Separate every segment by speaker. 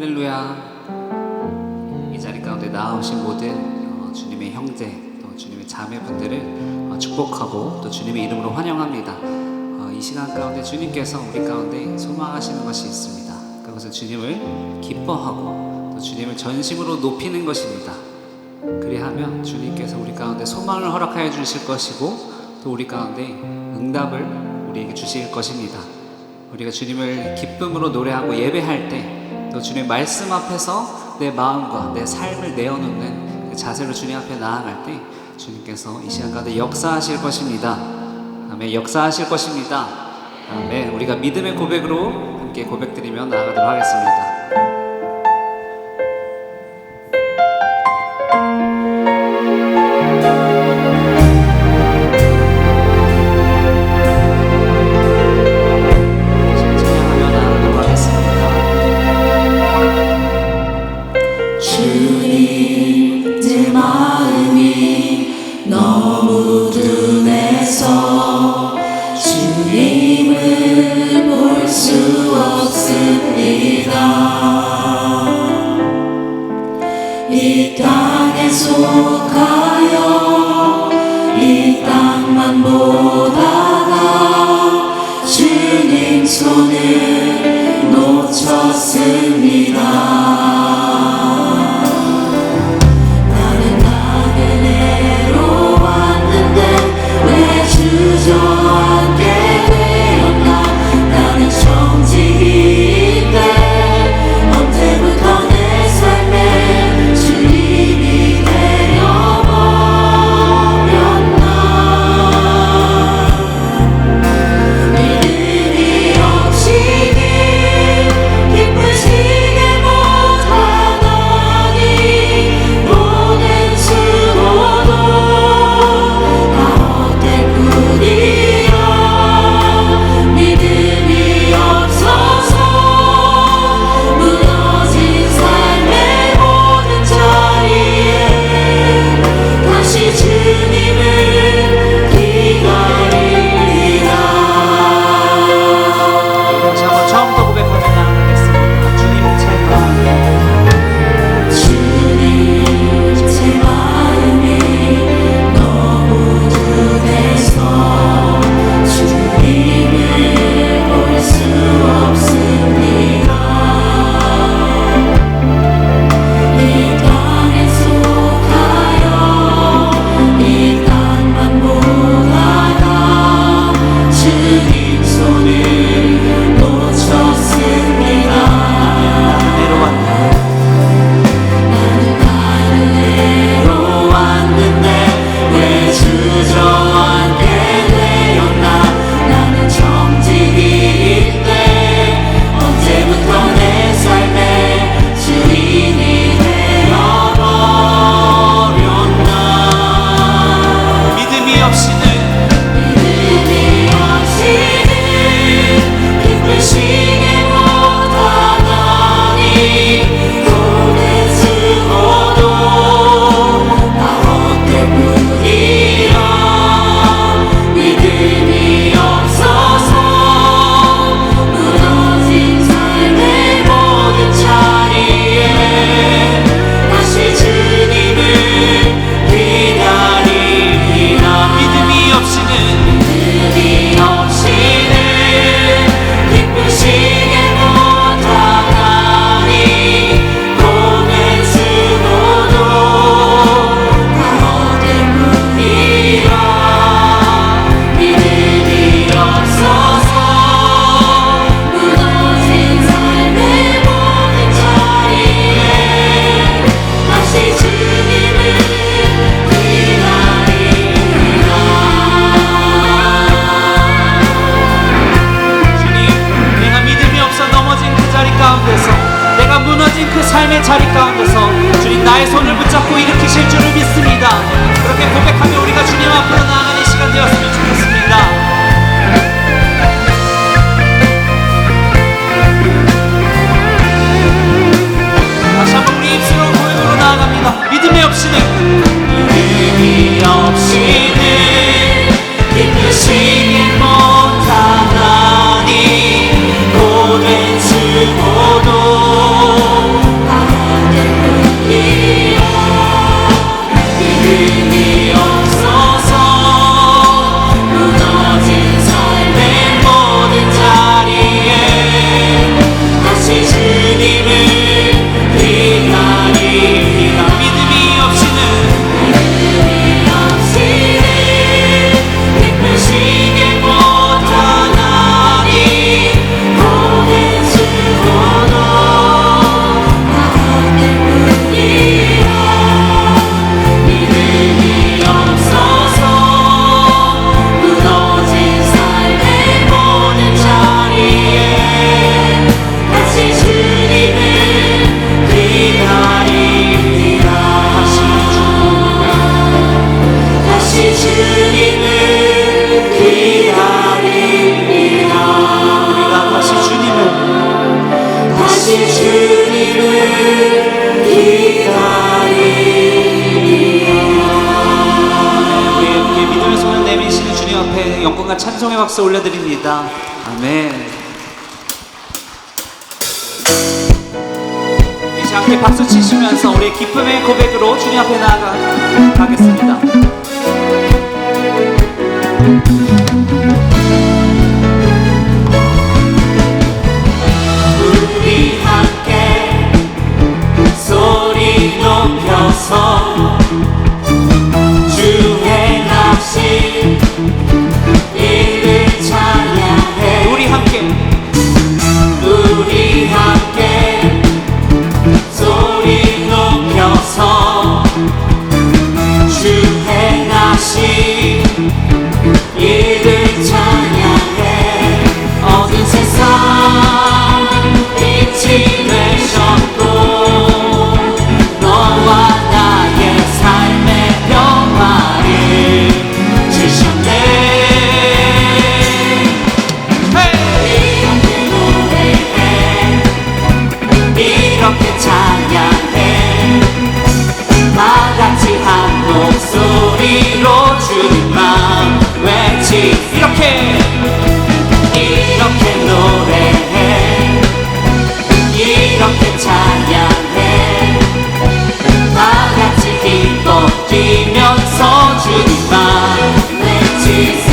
Speaker 1: 할렐루야. 이 자리 가운데 나오신 모든 주님의 형제 또 주님의 자매분들을 축복하고 또 주님의 이름으로 환영합니다. 이 시간 가운데 주님께서 우리 가운데 소망하시는 것이 있습니다. 그것은 주님을 기뻐하고 또 주님을 전심으로 높이는 것입니다. 그리하면 주님께서 우리 가운데 소망을 허락하여 주실 것이고 또 우리 가운데 응답을 우리에게 주실 것입니다. 우리가 주님을 기쁨으로 노래하고 예배할 때 또 주님의 말씀 앞에서 내 마음과 내 삶을 내어놓는 그 자세로 주님 앞에 나아갈 때 주님께서 이 시간 가운데 역사하실 것입니다. 아멘. 역사하실 것입니다. 아멘. 우리가 믿음의 고백으로 함께 고백드리며 나아가도록 하겠습니다.
Speaker 2: 너무 둔해서 주님을 볼 수 없습니다. 이 땅에 속하여 이 땅만 보다가 주님 손을 놓쳤습니다. 주저앉게 되었나. 나는 정직인데 언제부터 내 삶에 주인이 되어버렸나. 믿음이 없이는 기쁘시게 못하다니 보낸 수고도 믿음이 없어서 무너진 삶의 모든 자리에 다시 주님을 기다립니다.
Speaker 1: 다시 한번 처음부터 고백하며 나아가겠습니다. 주님 제 마음이 너무 둔해서 주님을 볼 수 없습니다.
Speaker 2: 이 땅에 속하여 이 땅만 보다가 주님 손을 놓쳤습니다. 나는 갈릴리로 왔는데 왜 주저앉게 되었나. 나는 정직인데 언제부터 내 삶의 주인이 되어버렸나.
Speaker 1: 믿음이 없이는
Speaker 2: 기쁘시게 못하다니 보낸 수고도 다 헛될 뿐이라. 믿음이 없어서 무너진 삶의 모든 자리에 다시 주님을 기다립니다.
Speaker 1: 믿음이 없이는
Speaker 2: 기쁘시게 못하다니 보낸 수고도 다 헛될 뿐이라. 믿음이 없어서 무너진 삶의 모든 자리에 다시 주님을 기다립니다.
Speaker 1: 주님, 내가 믿음이 없어 넘어진 그 자리 가운데서 내가 무너진 그 삶의 자리 가운데서 주님 나의 손을 붙잡고 일으키실 줄을 믿습니다. 그렇게 고백하며 우리가 주님 앞으로 나아가는 시간 되었으면 좋겠습니다. 다시 한번 우리 입술로 고백으로 나아갑니다. 믿음이 없이는
Speaker 2: 기쁘시게 못하다니 보낸 수고도
Speaker 1: 박수 올려드립니다. 아멘. 이제 함께 박수 치시면서 우리의 기쁨의 고백으로 주님 앞에 나아가겠습니다.
Speaker 2: 우리 함께 소리 높여서 주 행하신 이를 찬양해.
Speaker 1: 우리 함께
Speaker 2: 소리 높여서 주 행하신 이를 찬양해. 어두운 세상 빛이 되셨고 너와 나의 삶의 평화를 주셨네. 이렇게 노래해, 이렇게 찬양해. 다같이 한 목소리로 주님만 외치. 이렇게 노래해, 이렇게 찬양해. 다같이 기뻐 뛰면서 주님만 외치세.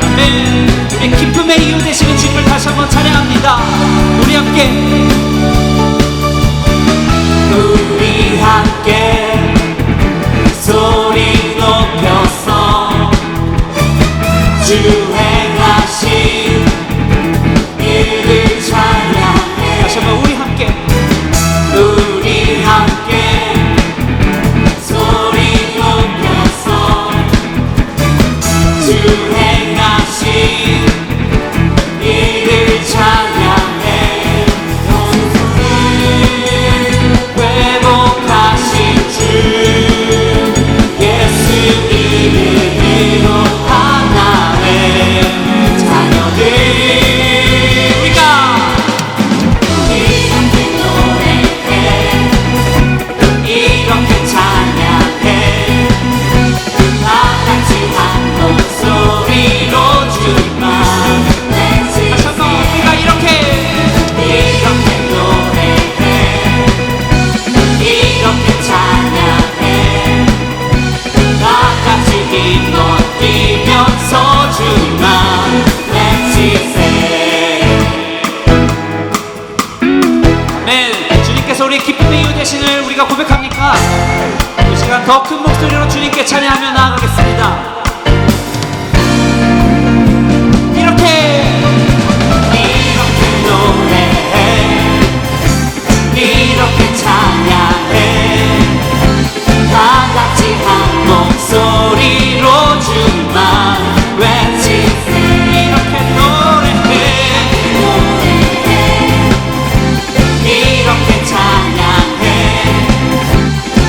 Speaker 1: 아멘. 우리 기쁨의 이유 되시는 주님을 다시 한번 찬양합니다. 우리 함께
Speaker 2: 소리 높여서 주 행하신 일을 찬양해.
Speaker 1: 다시 한번 우리 함께
Speaker 2: 소리 높여서 주 행하신 일을 찬양해. 회복하신 주 예수 이름으로 하나의 자녀들. 이렇게 노래해, 이렇게 찬양해. 다같이 한 목소리로 주님만 외치세.
Speaker 1: 다시 한번 우리가 이렇게
Speaker 2: 노래해, 이렇게 찬양해. 다같이 기뻐 뛰면서 주님만 외치세.
Speaker 1: 아멘. 주님께서 우리의 기쁨의 이유 되신을 우리가 고백합니까? 이 시간 더 큰 목소리로 주님께 찬양하며 나아가겠습니다. 이렇게
Speaker 2: 노래해, 이렇게 찬양해. 다같이 한 목소리로 주님만 외치세.
Speaker 1: 이렇게 노래해,
Speaker 2: 이렇게 찬양해.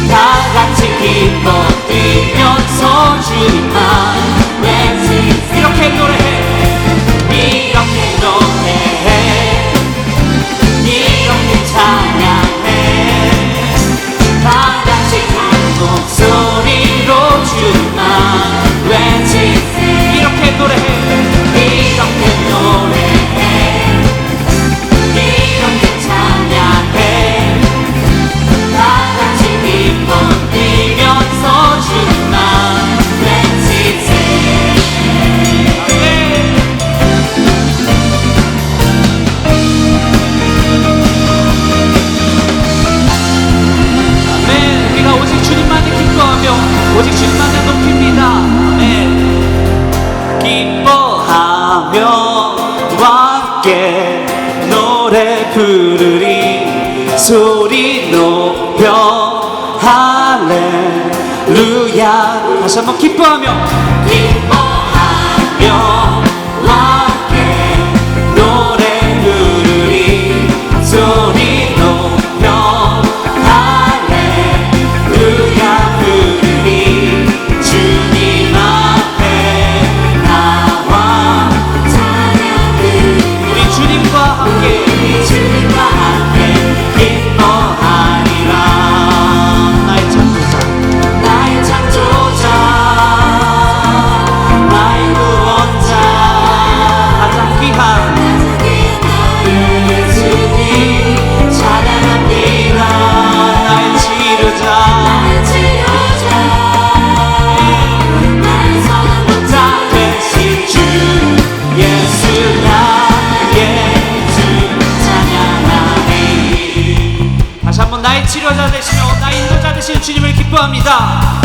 Speaker 2: 다같이 기뻐 뛰면서 주님만 외치세.
Speaker 1: 이렇게 노래해,
Speaker 2: 이렇게 노래해, 이렇게 찬양해. 다같이 한 목소리로 주님만 외치세.
Speaker 1: 이렇게 노래해,
Speaker 2: 이렇게 노래해, 이렇게 찬양해. 다같이 기뻐 뛰면서 주님만 외치세.
Speaker 1: 아멘. 우리가 오직 주님만을 기뻐하며 오직 주님만을 높입니다. 아멘. 기뻐하며 함께 노래 부르리. 소리 높여 할렐루야. 다시 한번 기뻐하며
Speaker 2: 함께 노래 부르리. 소리 높여 할렐루야 부르리. 주님 앞에 나와 찬양을.
Speaker 1: 우리 주님과 함께
Speaker 2: 기뻐하리라.
Speaker 1: 나의 창조자
Speaker 2: 나의 창조자
Speaker 1: 치료자 되시며 나의 인도자 되신 주님을 기뻐합니다.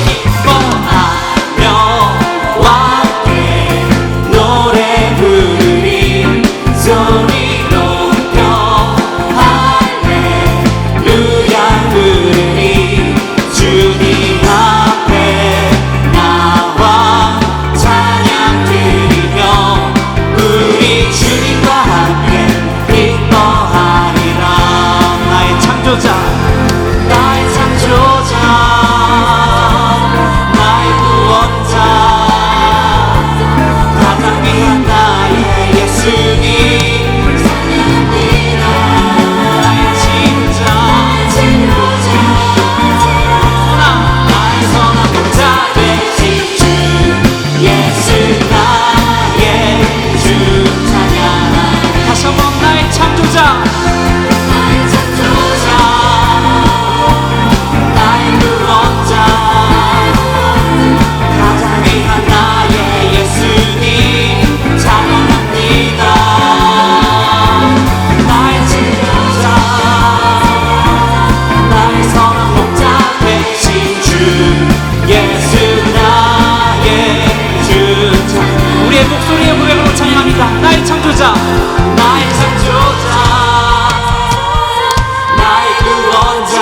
Speaker 2: 기뻐하며 함께 노래 부르리 소리 높여 할렐루야 부르리 주님 앞에 나와 찬양 드리며 우리 주님과 함께 기뻐하리라.
Speaker 1: 나의 창조자
Speaker 2: 나의 창조자 나의 구원자 가장 귀한 나의 예수님 찬양합니다. 나의 치료자 나의 선한 목자 되신 주 예수 나의 주 찬양합니다.
Speaker 1: 다시 한번 나의 창조자
Speaker 2: 나의 창조자 나의 구원자 가장 귀한 나의 예수님 찬양합니다. 나의 치료자 나의 선한 목자 되신 주 예수 나의 주 찬양.
Speaker 1: 우리의 목소리의 고백으로 찬양합니다. 나의 창조자
Speaker 2: 나의 창조자 나의 구원자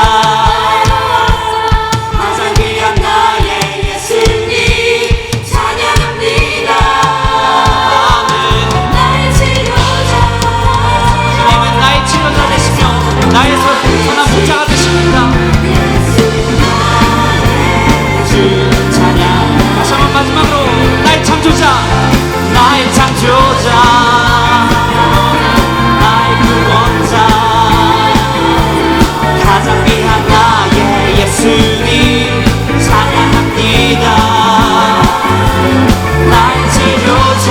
Speaker 2: 가장 귀한 나의 예수님 찬양합니다. 나의 치료자
Speaker 1: 주님은 나의 치료자 되시며 나의 선한 목자가 되십니다.
Speaker 2: 주 찬양.
Speaker 1: 다시 한번 마지막으로 나의 창조자
Speaker 2: 나의 창조자 나의 구원자 가장 귀한 나의 예수님 찬양합니다. 나의 치료자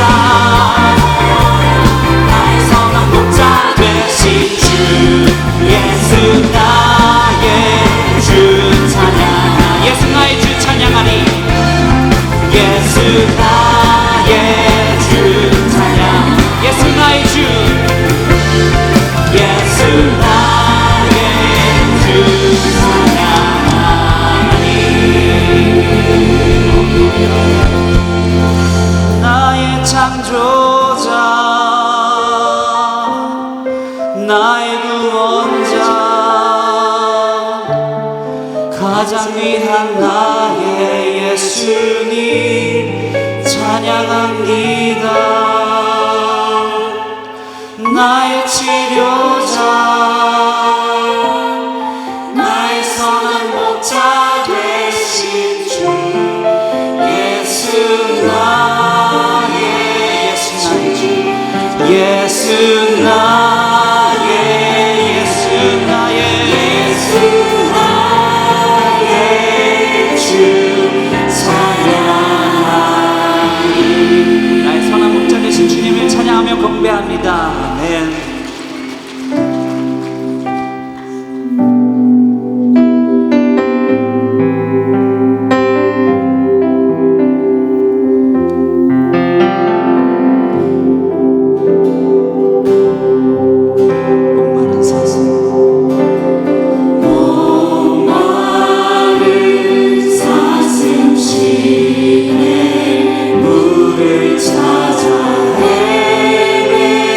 Speaker 2: 나의 선한 목자 되신 주 예수 나의 주 찬양.
Speaker 1: 예수 나의 주 찬양하리.
Speaker 2: 예수 나의 주 찬양.
Speaker 1: 예수 나의 주
Speaker 2: 예수 나의 주 찬양하리.
Speaker 1: 나의 창조자 나의 구원자 가장 위한 나의 예수님 찬양합니다. 나의 치료자 나의 선한 목자 되신 주 예수 나의 예수 나의 예수 나의 주 찬양하리. 나의 선한 목자 되신 주님을 찬양하며 경배합니다. 아멘.
Speaker 2: 물을 찾아 헤매이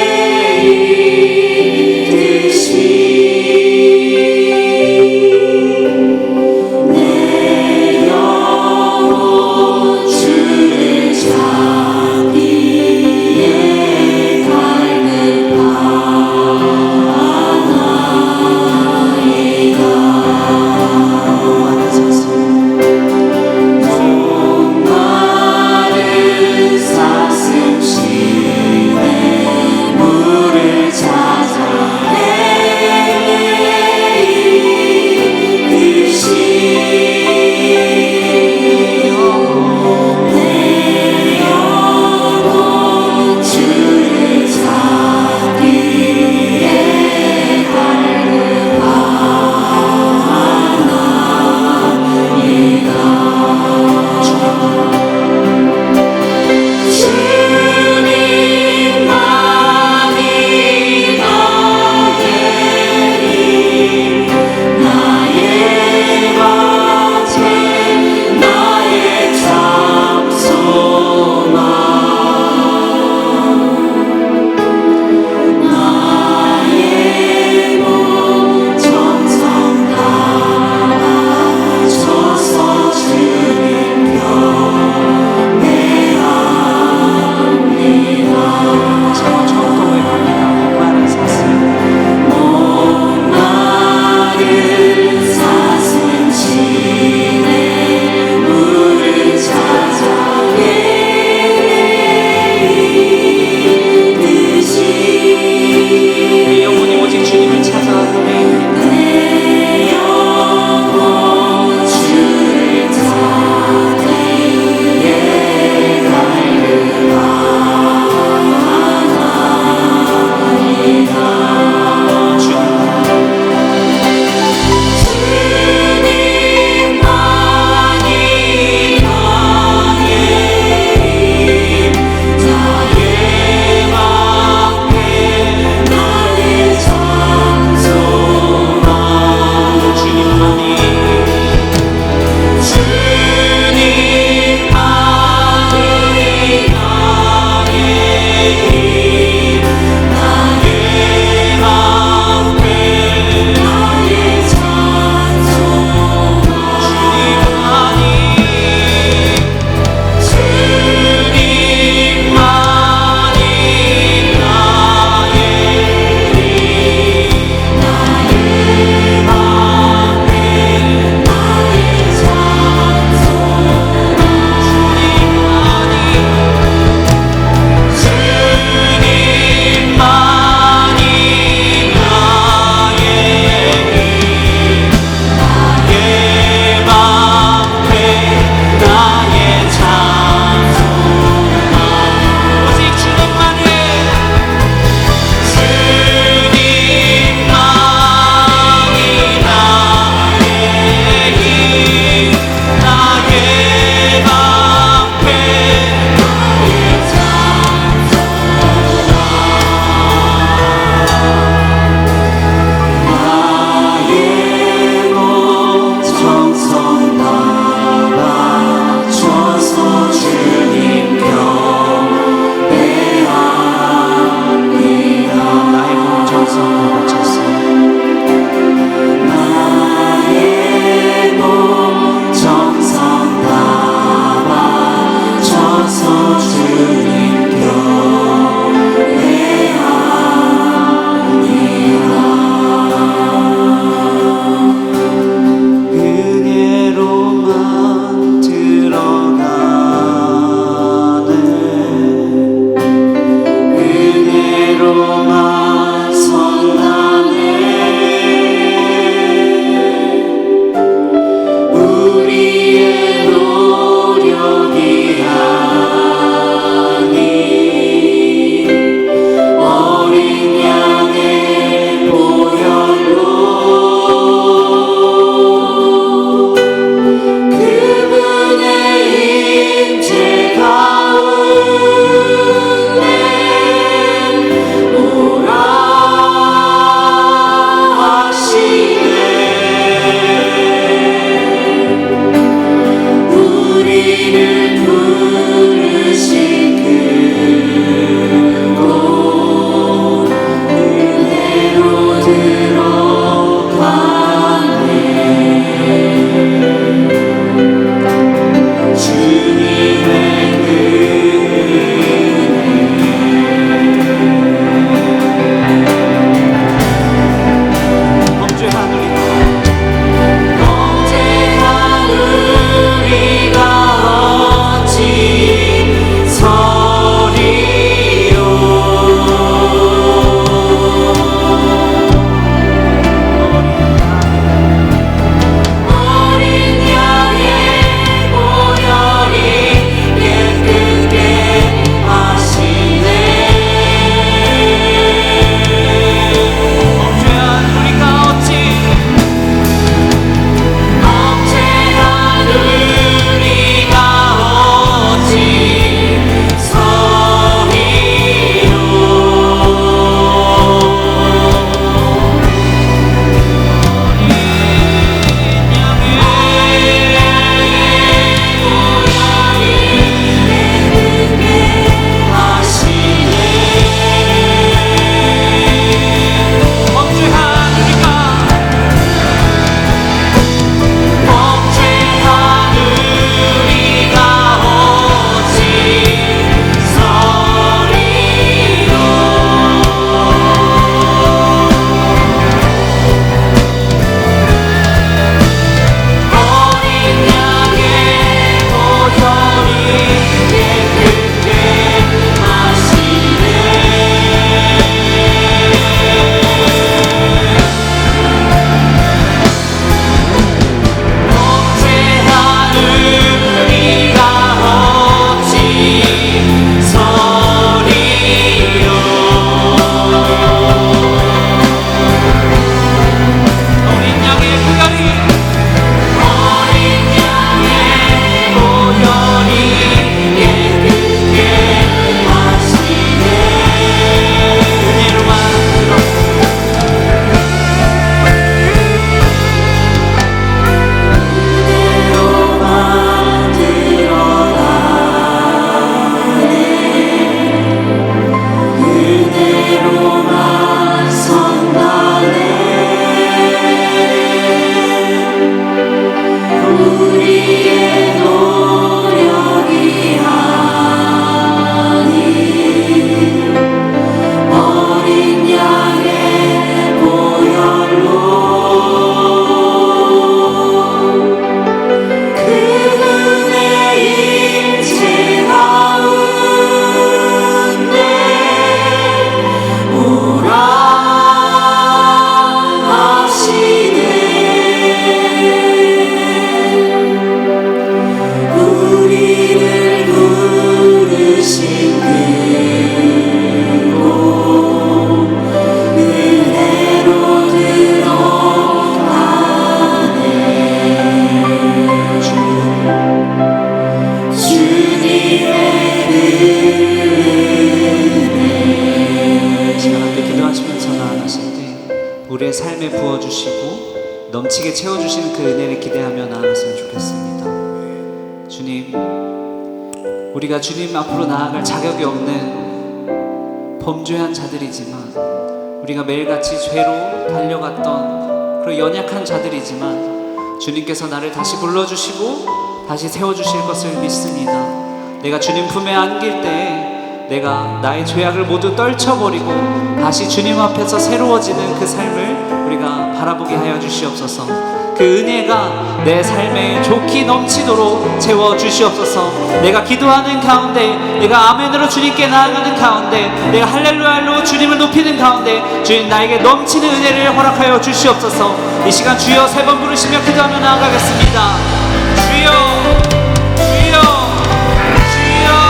Speaker 1: 다시 한번 처음부터 고백합니다. 목마른 사슴
Speaker 2: 목마른 사슴 진의 물을 찾아 헤매이듯이
Speaker 1: 내 영혼이 오직 주님을 찾아 헤매입니다.
Speaker 2: 내 영혼 주를 찾기에 달려가네.
Speaker 1: 우리의 삶에 부어주시고 넘치게 채워주시는 그 은혜를 기대하며 나아갔으면 좋겠습니다. 주님, 우리가 주님 앞으로 나아갈 자격이 없는 범죄한 자들이지만, 우리가 매일같이 죄로 달려갔던 그런 연약한 자들이지만, 주님께서 나를 다시 불러주시고 다시 세워주실 것을 믿습니다. 내가 주님 품에 안길 때에 내가 나의 죄악을 모두 떨쳐버리고 다시 주님 앞에서 새로워지는 그 삶을 우리가 바라보게 하여 주시옵소서. 그 은혜가 내 삶에 좋게 넘치도록 채워주시옵소서. 내가 기도하는 가운데, 내가 아멘으로 주님께 나아가는 가운데, 내가 할렐루야로 주님을 높이는 가운데 주님 나에게 넘치는 은혜를 허락하여 주시옵소서. 이 시간 주여 3번 부르시며 기도하며 나아가겠습니다. 주여, 주여, 주여.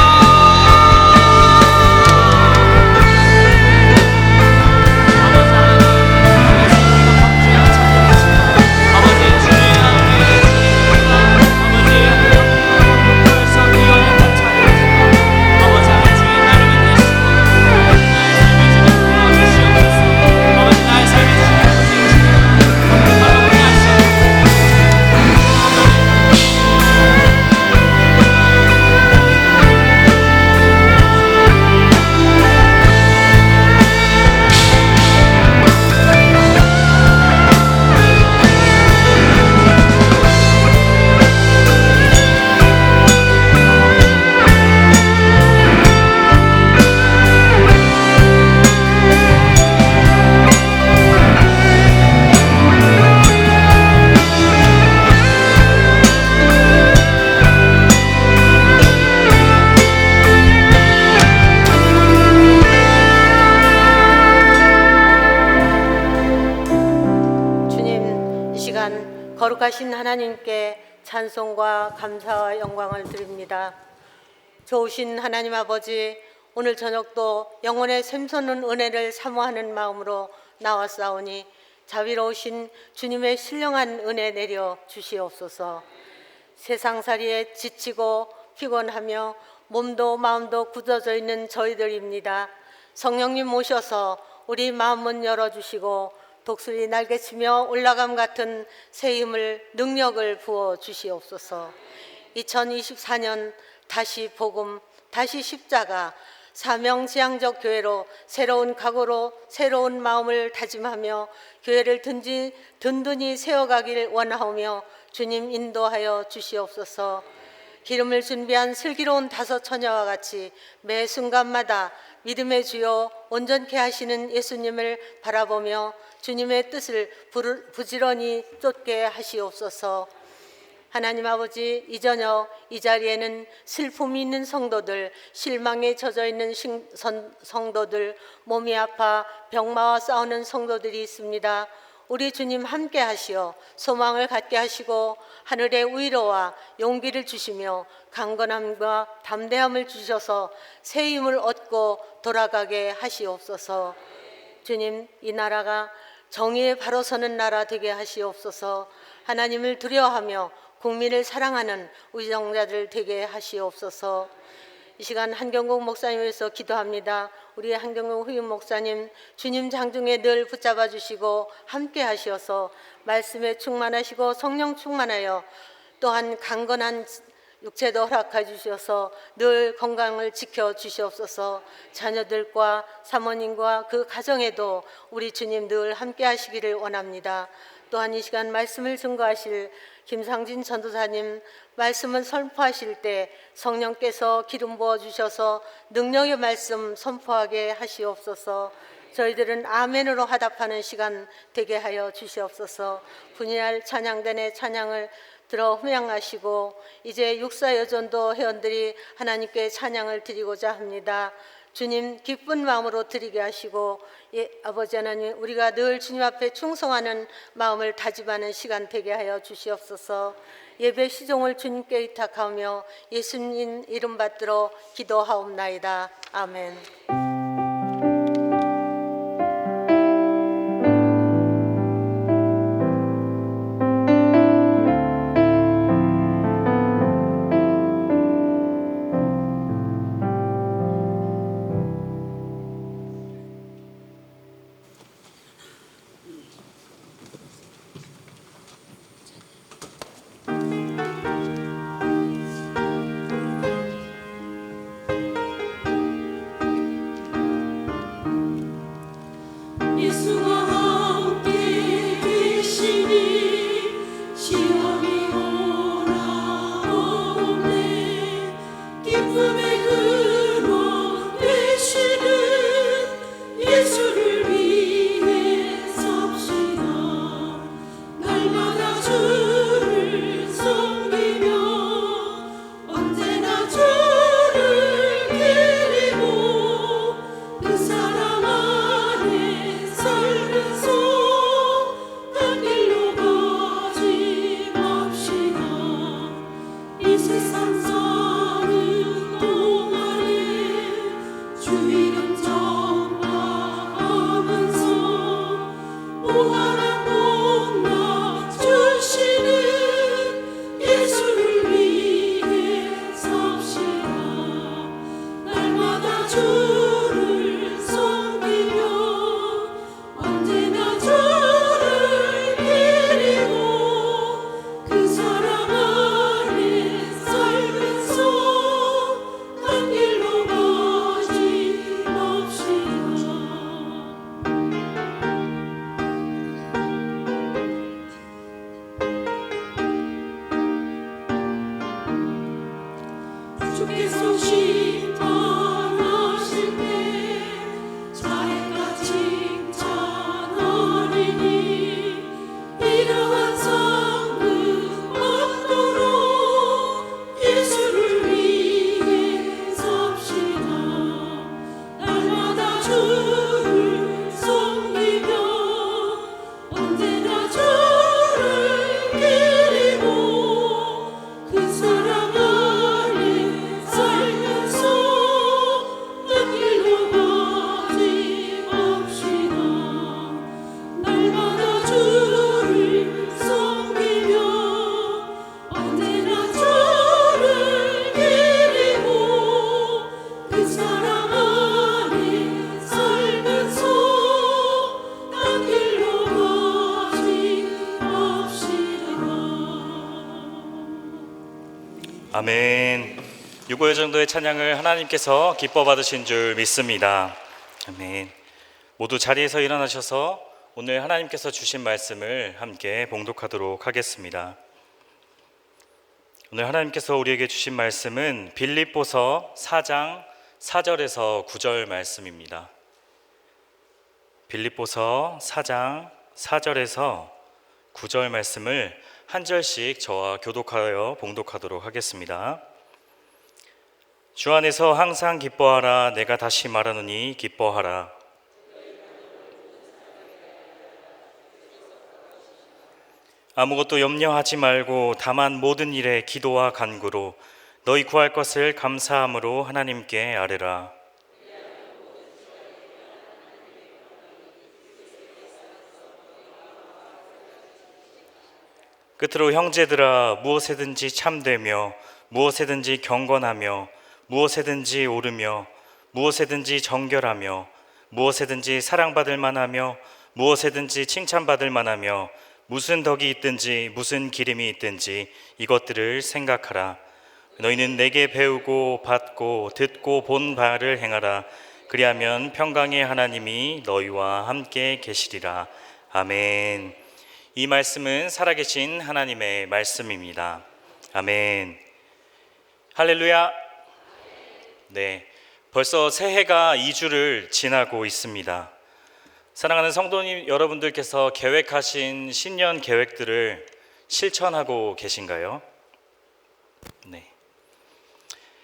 Speaker 3: 거룩하신 하나님께 찬송과 감사와 영광을 드립니다. 좋으신 하나님 아버지, 오늘 저녁도 영혼의 샘솟는 은혜를 사모하는 마음으로 나왔사오니 자비로우신 주님의 신령한 은혜 내려 주시옵소서. 세상살이에 지치고 피곤하며 몸도 마음도 굳어져 있는 저희들입니다. 성령님 모셔서 우리 마음문 열어주시고 독수리 날개치며 올라감 같은 새 힘을, 능력을 부어 주시옵소서. 2024년 다시 복음, 다시 십자가, 사명지향적 교회로 새로운 각오로 새로운 마음을 다짐하며 교회를 든든히 세워가길 원하오며 주님 인도하여 주시옵소서. 기름을 준비한 슬기로운 다섯 처녀와 같이 매 순간마다 믿음의 주요 온전케 하시는 예수님을 바라보며 주님의 뜻을 부지런히 쫓게 하시옵소서. 하나님 아버지, 이 저녁 이 자리에는 슬픔이 있는 성도들, 실망에 젖어 있는 성도들, 몸이 아파 병마와 싸우는 성도들이 있습니다. 우리 주님 함께 하시어 소망을 갖게 하시고 하늘의 위로와 용기를 주시며 강건함과 담대함을 주셔서 새 힘을 얻고 돌아가게 하시옵소서. 주님, 이 나라가 정의에 바로 서는 나라 되게 하시옵소서. 하나님을 두려워하며 국민을 사랑하는 의정자들 되게 하시옵소서. 이 시간 한경국 목사님 위해서 기도합니다. 우리 한경국 후임 목사님, 주님 장중에 늘 붙잡아 주시고 함께 하시어서 말씀에 충만하시고 성령 충만하여 또한 강건한 육체도 허락해 주셔서 늘 건강을 지켜 주시옵소서. 자녀들과 사모님과 그 가정에도 우리 주님 늘 함께 하시기를 원합니다. 또한 이 시간 말씀을 증거하실 김상진 전도사님, 말씀을 선포하실 때 성령께서 기름 부어 주셔서 능력의 말씀 선포하게 하시옵소서. 저희들은 아멘으로 화답하는 시간 되게 하여 주시옵소서. 분이할 찬양단의 찬양을 들어 후양하시고 이제 육사여전도 회원들이 하나님께 찬양을 드리고자 합니다. 주님 기쁜 마음으로 드리게 하시고, 아버지 하나님, 우리가 늘 주님 앞에 충성하는 마음을 다짐하는 시간 되게 하여 주시옵소서. 예배 시종을 주님께 의탁하며 예수님 이름 받들어 기도하옵나이다. 아멘.
Speaker 2: 예수와 함께 계시니 시험이 오나오네 기쁨의 근원 되시는 예수를 위해 섭시다 날마다 주를 섬기며 언제나 주를 기리고 그 사랑 안에 살면서 딴 길로 가지 맙시다 이 세상 사는 동안에 주 이름 전파하면서 무한한 복나 주시는 예수를 위해 섭시다 날마다 주를 섬기며 언제나 주를 기리고 그 사랑 안에 살면서 딴 길로 가지 맙시다 주께서 심판하실 때 자애가 칭찬하리니 이러한 상급 얻도록 예수를 위해 섭시다 날마다 주를 섬기며 언제나 주를 기리고 그 사랑 안에 살면서 딴 길로 가지 맙시다 날마다 주를 섬기며 언제나 주를 기리고 그 사랑 안에 살면서 딴 길로 가지 맙시다
Speaker 4: 아멘. 6월 정도의 찬양을 하나님께서 기뻐 받으신 줄 믿습니다. 아멘. 모두 자리에서 일어나셔서 오늘 하나님께서 주신 말씀을 함께 봉독하도록 하겠습니다. 오늘 하나님께서 우리에게 주신 말씀은 빌립보서 4장 4절에서 9절 말씀입니다. 빌립보서 4장 4절에서 9절 말씀을 한 절씩 저와 교독하여 봉독하도록 하겠습니다. 주 안에서 항상 기뻐하라. 내가 다시 말하노니 기뻐하라. 아무것도 염려하지 말고 다만 모든 일에 기도와 간구로 너희 구할 것을 감사함으로 하나님께 아뢰라. 끝으로 형제들아, 무엇에든지 참되며 무엇에든지 경건하며 무엇에든지 오르며 무엇에든지 정결하며 무엇에든지 사랑받을 만하며 무엇에든지 칭찬받을 만하며 무슨 덕이 있든지 무슨 기림이 있든지 이것들을 생각하라. 너희는 내게 배우고 받고 듣고 본 바를 행하라. 그리하면 평강의 하나님이 너희와 함께 계시리라. 아멘. 이 말씀은 살아계신 하나님의 말씀입니다. 아멘. 할렐루야. 네, 벌써 새해가 2주를 지나고 있습니다. 사랑하는 성도님 여러분들께서 계획하신 신년 계획들을 실천하고 계신가요? 네.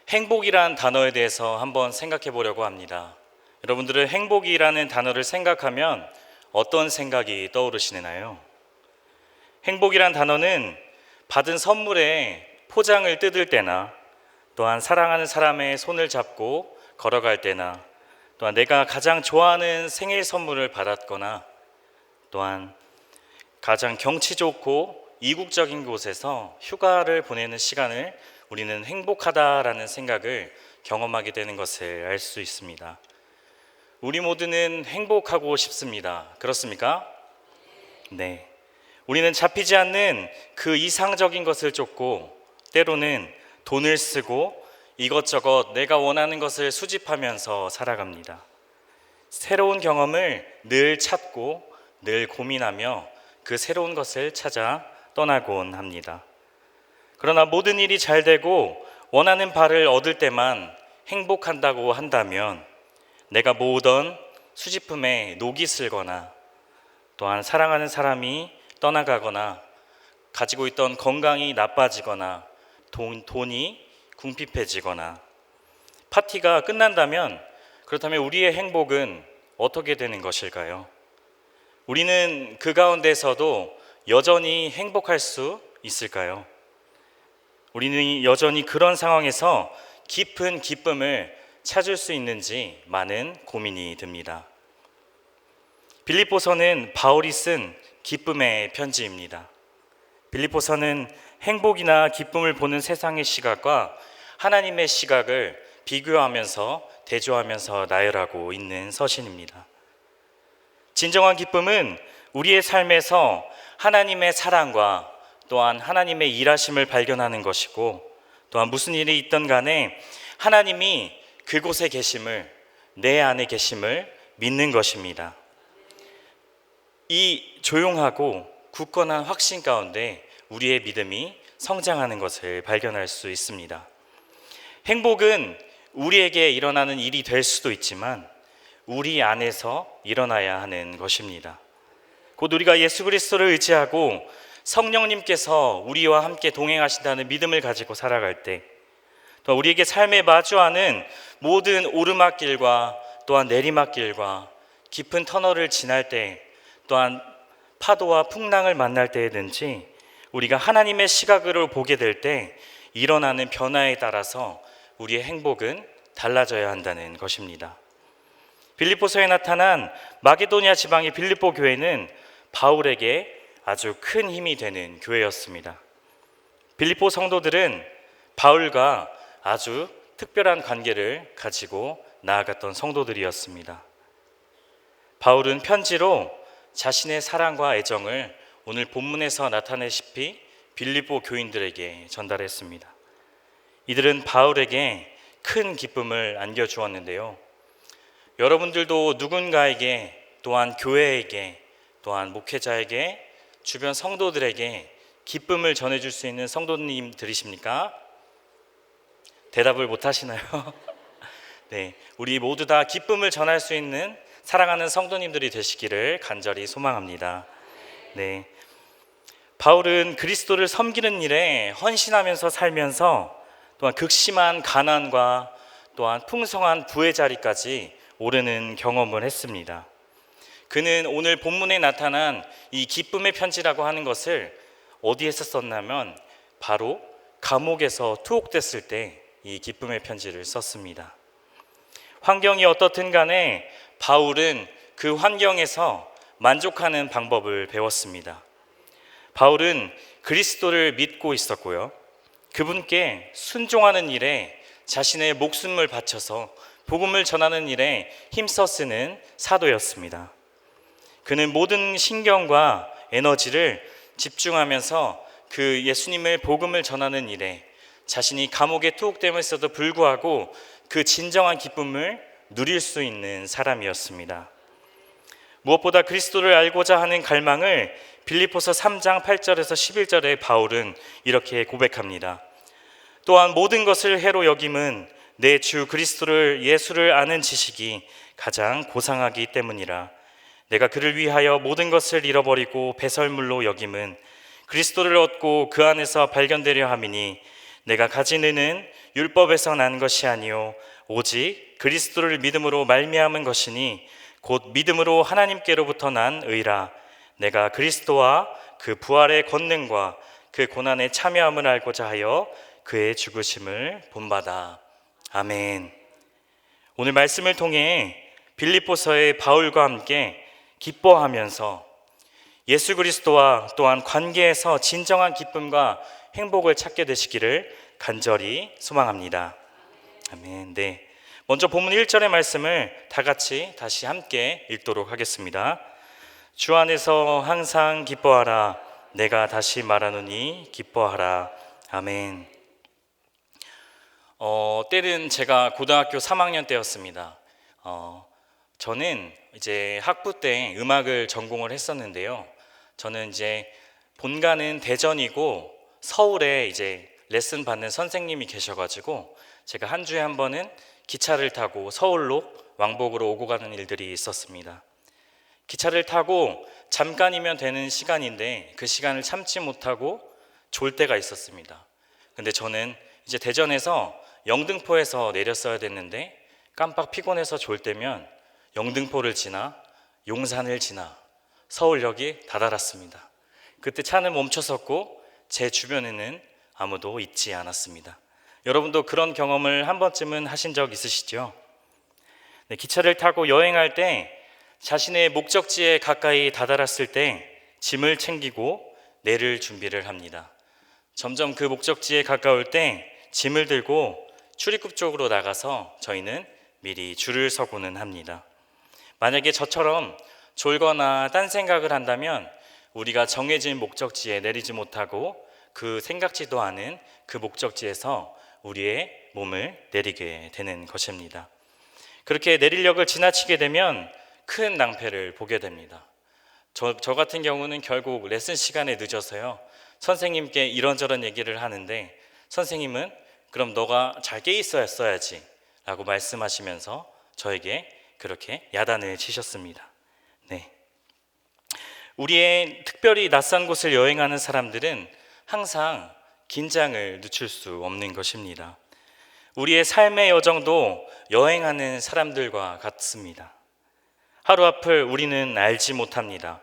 Speaker 4: 행복이란 단어에 대해서 한번 생각해 보려고 합니다. 여러분들은 행복이라는 단어를 생각하면 어떤 생각이 떠오르시나요? 행복이란 단어는 받은 선물의 포장을 뜯을 때나 또한 사랑하는 사람의 손을 잡고 걸어갈 때나 또한 내가 가장 좋아하는 생일 선물을 받았거나 또한 가장 경치 좋고 이국적인 곳에서 휴가를 보내는 시간을 우리는 행복하다라는 생각을 경험하게 되는 것을 알 수 있습니다. 우리 모두는 행복하고 싶습니다. 그렇습니까? 네. 우리는 잡히지 않는 그 이상적인 것을 쫓고 때로는 돈을 쓰고 이것저것 내가 원하는 것을 수집하면서 살아갑니다. 새로운 경험을 늘 찾고 늘 고민하며 그 새로운 것을 찾아 떠나곤 합니다. 그러나 모든 일이 잘 되고 원하는 바를 얻을 때만 행복한다고 한다면 내가 모으던 수집품에 녹이 슬거나 또한 사랑하는 사람이 떠나가거나 가지고 있던 건강이 나빠지거나 돈이 궁핍해지거나 파티가 끝난다면 그렇다면 우리의 행복은 어떻게 되는 것일까요? 우리는 그 가운데서도 여전히 행복할 수 있을까요? 우리는 여전히 그런 상황에서 깊은 기쁨을 찾을 수 있는지 많은 고민이 듭니다. 빌립보서는 바울이 쓴 기쁨의 편지입니다. 빌립보서는 행복이나 기쁨을 보는 세상의 시각과 하나님의 시각을 비교하면서 대조하면서 나열하고 있는 서신입니다. 진정한 기쁨은 우리의 삶에서 하나님의 사랑과 또한 하나님의 일하심을 발견하는 것이고 또한 무슨 일이 있든 간에 하나님이 그곳에 계심을, 내 안에 계심을 믿는 것입니다. 이 조용하고 굳건한 확신 가운데 우리의 믿음이 성장하는 것을 발견할 수 있습니다. 행복은 우리에게 일어나는 일이 될 수도 있지만 우리 안에서 일어나야 하는 것입니다. 곧 우리가 예수 그리스도를 의지하고 성령님께서 우리와 함께 동행하신다는 믿음을 가지고 살아갈 때, 또 우리에게 삶에 마주하는 모든 오르막길과 또한 내리막길과 깊은 터널을 지날 때, 또한 파도와 풍랑을 만날 때든지 우리가 하나님의 시각으로 보게 될 때 일어나는 변화에 따라서 우리의 행복은 달라져야 한다는 것입니다. 빌립보서에 나타난 마게도니아 지방의 빌립보 교회는 바울에게 아주 큰 힘이 되는 교회였습니다. 빌립보 성도들은 바울과 아주 특별한 관계를 가지고 나아갔던 성도들이었습니다. 바울은 편지로 자신의 사랑과 애정을 오늘 본문에서 나타내시피 빌립보 교인들에게 전달했습니다. 이들은 바울에게 큰 기쁨을 안겨주었는데요. 여러분들도 누군가에게, 또한 교회에게, 또한 목회자에게, 주변 성도들에게 기쁨을 전해줄 수 있는 성도님들이십니까? 대답을 못 하시나요? 네, 우리 모두 다 기쁨을 전할 수 있는 사랑하는 성도님들이 되시기를 간절히 소망합니다. 네, 바울은 그리스도를 섬기는 일에 헌신하면서 살면서 또한 극심한 가난과 또한 풍성한 부의 자리까지 오르는 경험을 했습니다. 그는 오늘 본문에 나타난 이 기쁨의 편지라고 하는 것을 어디에서 썼냐면 바로 감옥에서 투옥됐을 때 이 기쁨의 편지를 썼습니다. 환경이 어떻든 간에 바울은 그 환경에서 만족하는 방법을 배웠습니다. 바울은 그리스도를 믿고 있었고요. 그분께 순종하는 일에 자신의 목숨을 바쳐서 복음을 전하는 일에 힘써 쓰는 사도였습니다. 그는 모든 신경과 에너지를 집중하면서 그 예수님의 복음을 전하는 일에 자신이 감옥에 투옥됨에서도 불구하고 그 진정한 기쁨을 누릴 수 있는 사람이었습니다. 무엇보다 그리스도를 알고자 하는 갈망을 빌립보서 3장 8절에서 11절에 바울은 이렇게 고백합니다. 또한 모든 것을 해로 여김은 내 주 그리스도를 예수를 아는 지식이 가장 고상하기 때문이라. 내가 그를 위하여 모든 것을 잃어버리고 배설물로 여김은 그리스도를 얻고 그 안에서 발견되려 함이니 내가 가진 의는 율법에서 난 것이 아니요 오직 그리스도를 믿음으로 말미암은 것이니 곧 믿음으로 하나님께로부터 난 의라. 내가 그리스도와 그 부활의 권능과 그 고난에 참여함을 알고자 하여 그의 죽으심을 본받아. 아멘. 오늘 말씀을 통해 빌립보서의 바울과 함께 기뻐하면서 예수 그리스도와 또한 관계에서 진정한 기쁨과 행복을 찾게 되시기를 간절히 소망합니다. 아멘. 네. 먼저 본문 1절의 말씀을 다 같이 다시 함께 읽도록 하겠습니다. 주 안에서 항상 기뻐하라. 내가 다시 말하노니 기뻐하라. 아멘. 때는 제가 고등학교 3학년 때였습니다. 저는 이제 학부 때 음악을 전공을 했었는데요. 저는 이제 본가는 대전이고 서울에 이제 레슨 받는 선생님이 계셔가지고 제가 한 주에 한 번은 기차를 타고 서울로 왕복으로 오고 가는 일들이 있었습니다. 기차를 타고 잠깐이면 되는 시간인데 그 시간을 참지 못하고 졸 때가 있었습니다. 근데 저는 이제 대전에서 영등포에서 내렸어야 됐는데 깜빡 피곤해서 졸 때면 영등포를 지나 용산을 지나 서울역에 다다랐습니다. 그때 차는 멈췄었고 제 주변에는 아무도 있지 않았습니다. 여러분도 그런 경험을 한 번쯤은 하신 적 있으시죠? 네, 기차를 타고 여행할 때 자신의 목적지에 가까이 다다랐을 때 짐을 챙기고 내릴 준비를 합니다. 점점 그 목적지에 가까울 때 짐을 들고 출입국 쪽으로 나가서 저희는 미리 줄을 서고는 합니다. 만약에 저처럼 졸거나 딴 생각을 한다면 우리가 정해진 목적지에 내리지 못하고 그 생각지도 않은 그 목적지에서 우리의 몸을 내리게 되는 것입니다. 그렇게 내리력을 지나치게 되면 큰 낭패를 보게 됩니다. 저 같은 경우는 결국 레슨 시간에 늦어서요, 선생님께 이런저런 얘기를 하는데 선생님은 그럼 너가 잘 깨 있어야지 라고 말씀하시면서 저에게 그렇게 야단을 치셨습니다. 네. 우리의 특별히 낯선 곳을 여행하는 사람들은 항상 긴장을 늦출 수 없는 것입니다. 우리의 삶의 여정도 여행하는 사람들과 같습니다. 하루 앞을 우리는 알지 못합니다.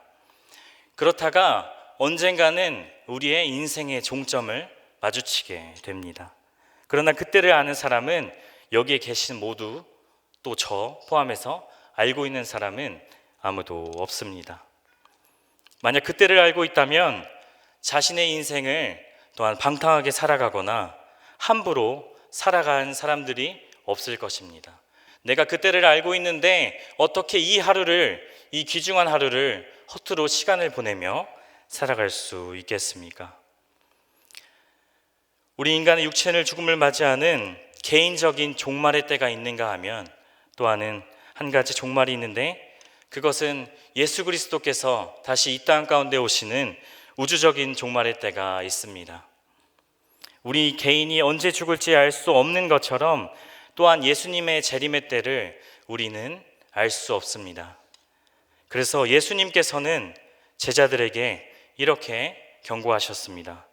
Speaker 4: 그렇다가 언젠가는 우리의 인생의 종점을 마주치게 됩니다. 그러나 그때를 아는 사람은 여기에 계신 모두, 또 저 포함해서 알고 있는 사람은 아무도 없습니다. 만약 그때를 알고 있다면 자신의 인생을 또한 방탕하게 살아가거나 함부로 살아간 사람들이 없을 것입니다. 내가 그때를 알고 있는데 어떻게 이 귀중한 하루를 허투루 시간을 보내며 살아갈 수 있겠습니까? 우리 인간의 육체는 죽음을 맞이하는 개인적인 종말의 때가 있는가 하면 또한 한 가지 종말이 있는데 그것은 예수 그리스도께서 다시 이 땅 가운데 오시는 우주적인 종말의 때가 있습니다. 우리 개인이 언제 죽을지 알 수 없는 것처럼 또한 예수님의 재림의 때를 우리는 알 수 없습니다. 그래서 예수님께서는 제자들에게 이렇게 경고하셨습니다.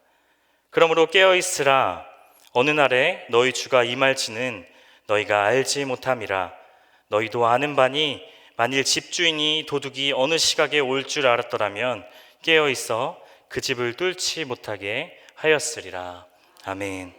Speaker 4: 그러므로 깨어있으라. 어느 날에 너희 주가 임할지는 너희가 알지 못함이라. 너희도 아는 바니 만일 집주인이 도둑이 어느 시각에 올 줄 알았더라면 깨어있어 그 집을 뚫지 못하게 하였으리라. 아멘.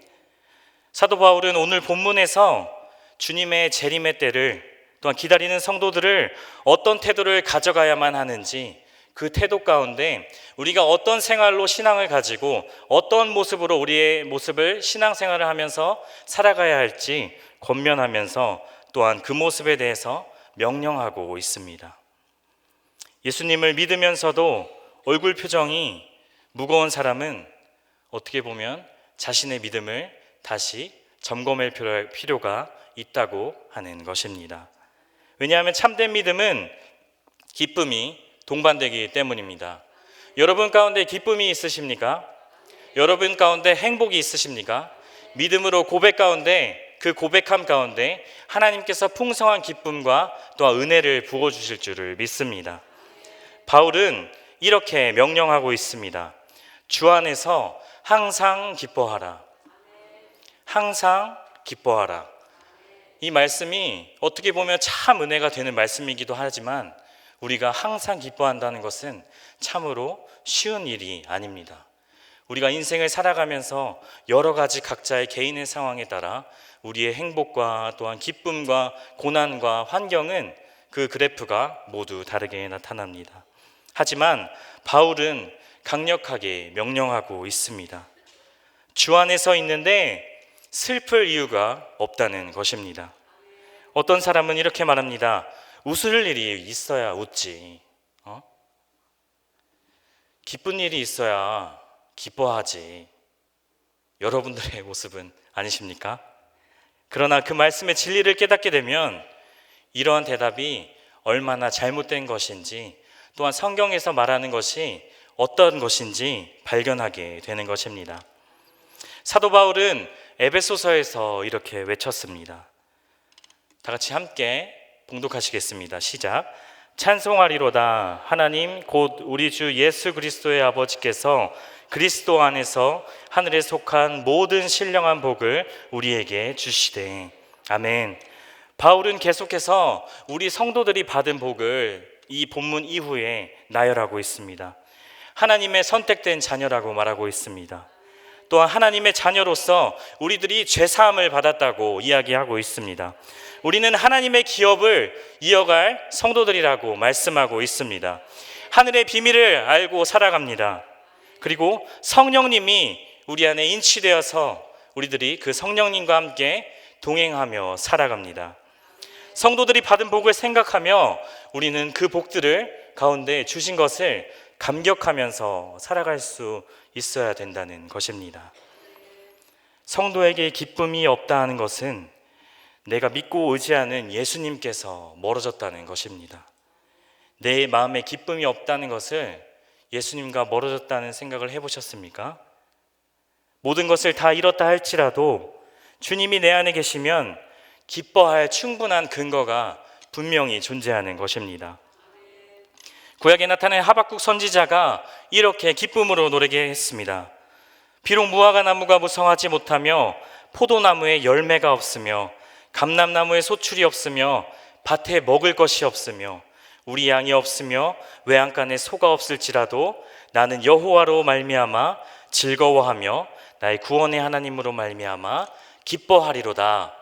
Speaker 4: 사도 바울은 오늘 본문에서 주님의 재림의 때를 또한 기다리는 성도들을 어떤 태도를 가져가야만 하는지, 그 태도 가운데 우리가 어떤 생활로 신앙을 가지고 어떤 모습으로 우리의 모습을 신앙생활을 하면서 살아가야 할지 권면하면서 또한 그 모습에 대해서 명령하고 있습니다. 예수님을 믿으면서도 얼굴 표정이 무거운 사람은 어떻게 보면 자신의 믿음을 다시 점검할 필요가 있다고 하는 것입니다. 왜냐하면 참된 믿음은 기쁨이 동반되기 때문입니다. 여러분 가운데 기쁨이 있으십니까? 여러분 가운데 행복이 있으십니까? 믿음으로 고백 가운데, 그 고백함 가운데 하나님께서 풍성한 기쁨과 또한 은혜를 부어주실 줄을 믿습니다. 바울은 이렇게 명령하고 있습니다. 주 안에서 항상 기뻐하라. 항상 기뻐하라. 이 말씀이 어떻게 보면 참 은혜가 되는 말씀이기도 하지만 우리가 항상 기뻐한다는 것은 참으로 쉬운 일이 아닙니다. 우리가 인생을 살아가면서 여러 가지 각자의 개인의 상황에 따라 우리의 행복과 또한 기쁨과 고난과 환경은 그 그래프가 모두 다르게 나타납니다. 하지만 바울은 강력하게 명령하고 있습니다. 주 안에서 있는데 슬플 이유가 없다는 것입니다. 어떤 사람은 이렇게 말합니다. 웃을 일이 있어야 웃지. 기쁜 일이 있어야 기뻐하지. 여러분들의 모습은 아니십니까? 그러나 그 말씀의 진리를 깨닫게 되면 이러한 대답이 얼마나 잘못된 것인지, 또한 성경에서 말하는 것이 어떤 것인지 발견하게 되는 것입니다. 사도 바울은 에베소서에서 이렇게 외쳤습니다. 다 같이 함께 봉독하시겠습니다. 시작. 찬송하리로다. 하나님 곧 우리 주 예수 그리스도의 아버지께서 그리스도 안에서 하늘에 속한 모든 신령한 복을 우리에게 주시되. 아멘. 바울은 계속해서 우리 성도들이 받은 복을 이 본문 이후에 나열하고 있습니다. 하나님의 선택된 자녀라고 말하고 있습니다. 또한 하나님의 자녀로서 우리들이 죄사함을 받았다고 이야기하고 있습니다. 우리는 하나님의 기업을 이어갈 성도들이라고 말씀하고 있습니다. 하늘의 비밀을 알고 살아갑니다. 그리고 성령님이 우리 안에 인치되어서 우리들이 그 성령님과 함께 동행하며 살아갑니다. 성도들이 받은 복을 생각하며 우리는 그 복들을 가운데 주신 것을 감격하면서 살아갈 수 있어야 된다는 것입니다. 성도에게 기쁨이 없다 하는 것은 내가 믿고 의지하는 예수님께서 멀어졌다는 것입니다. 내 마음에 기쁨이 없다는 것을 예수님과 멀어졌다는 생각을 해보셨습니까? 모든 것을 다 잃었다 할지라도 주님이 내 안에 계시면 기뻐할 충분한 근거가 분명히 존재하는 것입니다. 구약에 나타난 하박국 선지자가 이렇게 기쁨으로 노래게 했습니다. 비록 무화과 나무가 무성하지 못하며 포도나무에 열매가 없으며 감람나무에 소출이 없으며 밭에 먹을 것이 없으며 우리 양이 없으며 외양간에 소가 없을지라도 나는 여호와로 말미암아 즐거워하며 나의 구원의 하나님으로 말미암아 기뻐하리로다.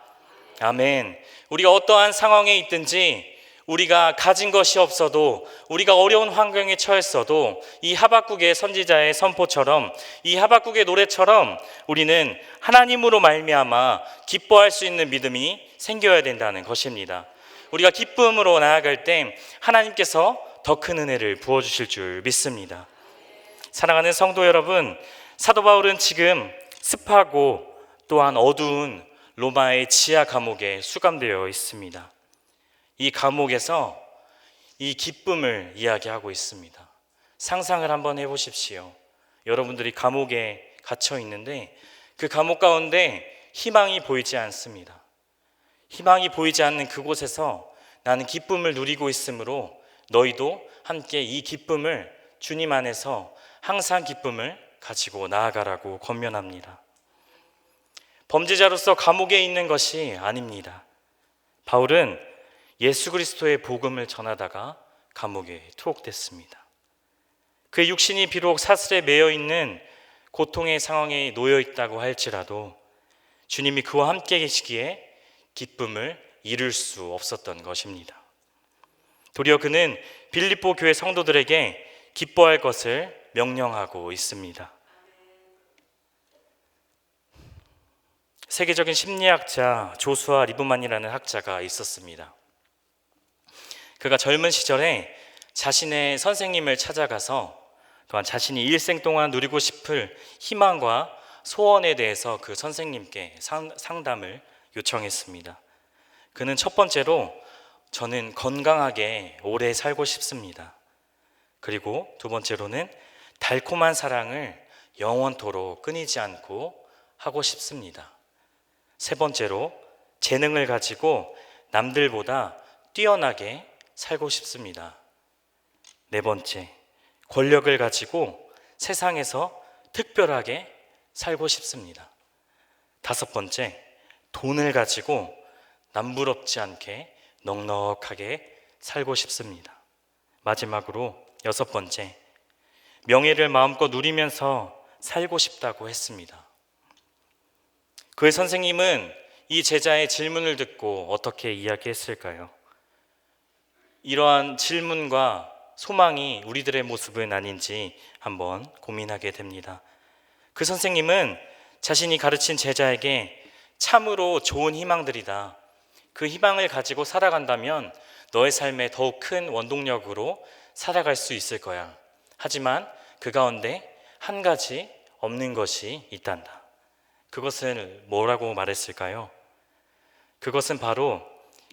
Speaker 4: 아멘. 우리가 어떠한 상황에 있든지 우리가 가진 것이 없어도 우리가 어려운 환경에 처했어도 이 하박국의 선지자의 선포처럼 이 하박국의 노래처럼 우리는 하나님으로 말미암아 기뻐할 수 있는 믿음이 생겨야 된다는 것입니다. 우리가 기쁨으로 나아갈 때 하나님께서 더 큰 은혜를 부어주실 줄 믿습니다. 사랑하는 성도 여러분, 사도 바울은 지금 습하고 또한 어두운 로마의 지하 감옥에 수감되어 있습니다. 이 감옥에서 이 기쁨을 이야기하고 있습니다. 상상을 한번 해보십시오. 여러분들이 감옥에 갇혀 있는데 그 감옥 가운데 희망이 보이지 않습니다. 희망이 보이지 않는 그곳에서 나는 기쁨을 누리고 있으므로 너희도 함께 이 기쁨을 주님 안에서 항상 기쁨을 가지고 나아가라고 권면합니다. 범죄자로서 감옥에 있는 것이 아닙니다. 바울은 예수 그리스도의 복음을 전하다가 감옥에 투옥됐습니다. 그의 육신이 비록 사슬에 매여 있는 고통의 상황에 놓여 있다고 할지라도 주님이 그와 함께 계시기에 기쁨을 잃을 수 없었던 것입니다. 도리어 그는 빌립보 교회 성도들에게 기뻐할 것을 명령하고 있습니다. 세계적인 심리학자 조수아 리브만이라는 학자가 있었습니다. 그가 젊은 시절에 자신의 선생님을 찾아가서 또한 자신이 일생 동안 누리고 싶을 희망과 소원에 대해서 그 선생님께 상담을 요청했습니다. 그는 첫 번째로 저는 건강하게 오래 살고 싶습니다. 그리고 두 번째로는 달콤한 사랑을 영원토록 끊이지 않고 하고 싶습니다. 세 번째로 재능을 가지고 남들보다 뛰어나게 살고 싶습니다. 네 번째, 권력을 가지고 세상에서 특별하게 살고 싶습니다. 다섯 번째, 돈을 가지고 남부럽지 않게 넉넉하게 살고 싶습니다. 마지막으로 여섯 번째, 명예를 마음껏 누리면서 살고 싶다고 했습니다. 그의 선생님은 이 제자의 질문을 듣고 어떻게 이야기했을까요? 이러한 질문과 소망이 우리들의 모습은 아닌지 한번 고민하게 됩니다. 그 선생님은 자신이 가르친 제자에게 참으로 좋은 희망들이다. 그 희망을 가지고 살아간다면 너의 삶에 더욱 큰 원동력으로 살아갈 수 있을 거야. 하지만 그 가운데 한 가지 없는 것이 있단다. 그것은 뭐라고 말했을까요? 그것은 바로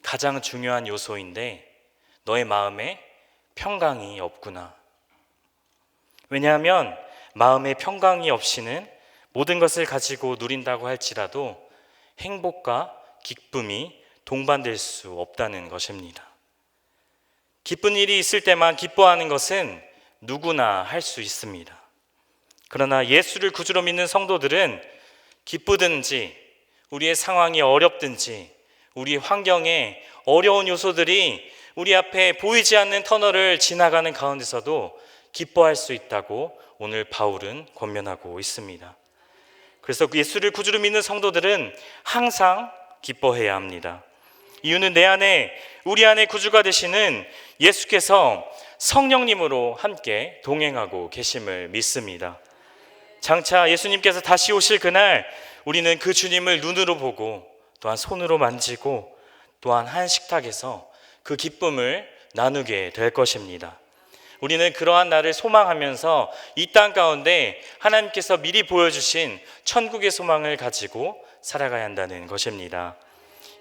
Speaker 4: 가장 중요한 요소인데 너의 마음에 평강이 없구나. 왜냐하면 마음에 평강이 없이는 모든 것을 가지고 누린다고 할지라도 행복과 기쁨이 동반될 수 없다는 것입니다. 기쁜 일이 있을 때만 기뻐하는 것은 누구나 할 수 있습니다. 그러나 예수를 구주로 믿는 성도들은 기쁘든지 우리의 상황이 어렵든지 우리 환경에 어려운 요소들이 우리 앞에 보이지 않는 터널을 지나가는 가운데서도 기뻐할 수 있다고 오늘 바울은 권면하고 있습니다. 그래서 예수를 구주로 믿는 성도들은 항상 기뻐해야 합니다. 이유는 내 안에, 우리 안에 구주가 되시는 예수께서 성령님으로 함께 동행하고 계심을 믿습니다. 장차 예수님께서 다시 오실 그날 우리는 그 주님을 눈으로 보고 또한 손으로 만지고 또한 한 식탁에서 그 기쁨을 나누게 될 것입니다. 우리는 그러한 날을 소망하면서 이 땅 가운데 하나님께서 미리 보여주신 천국의 소망을 가지고 살아가야 한다는 것입니다.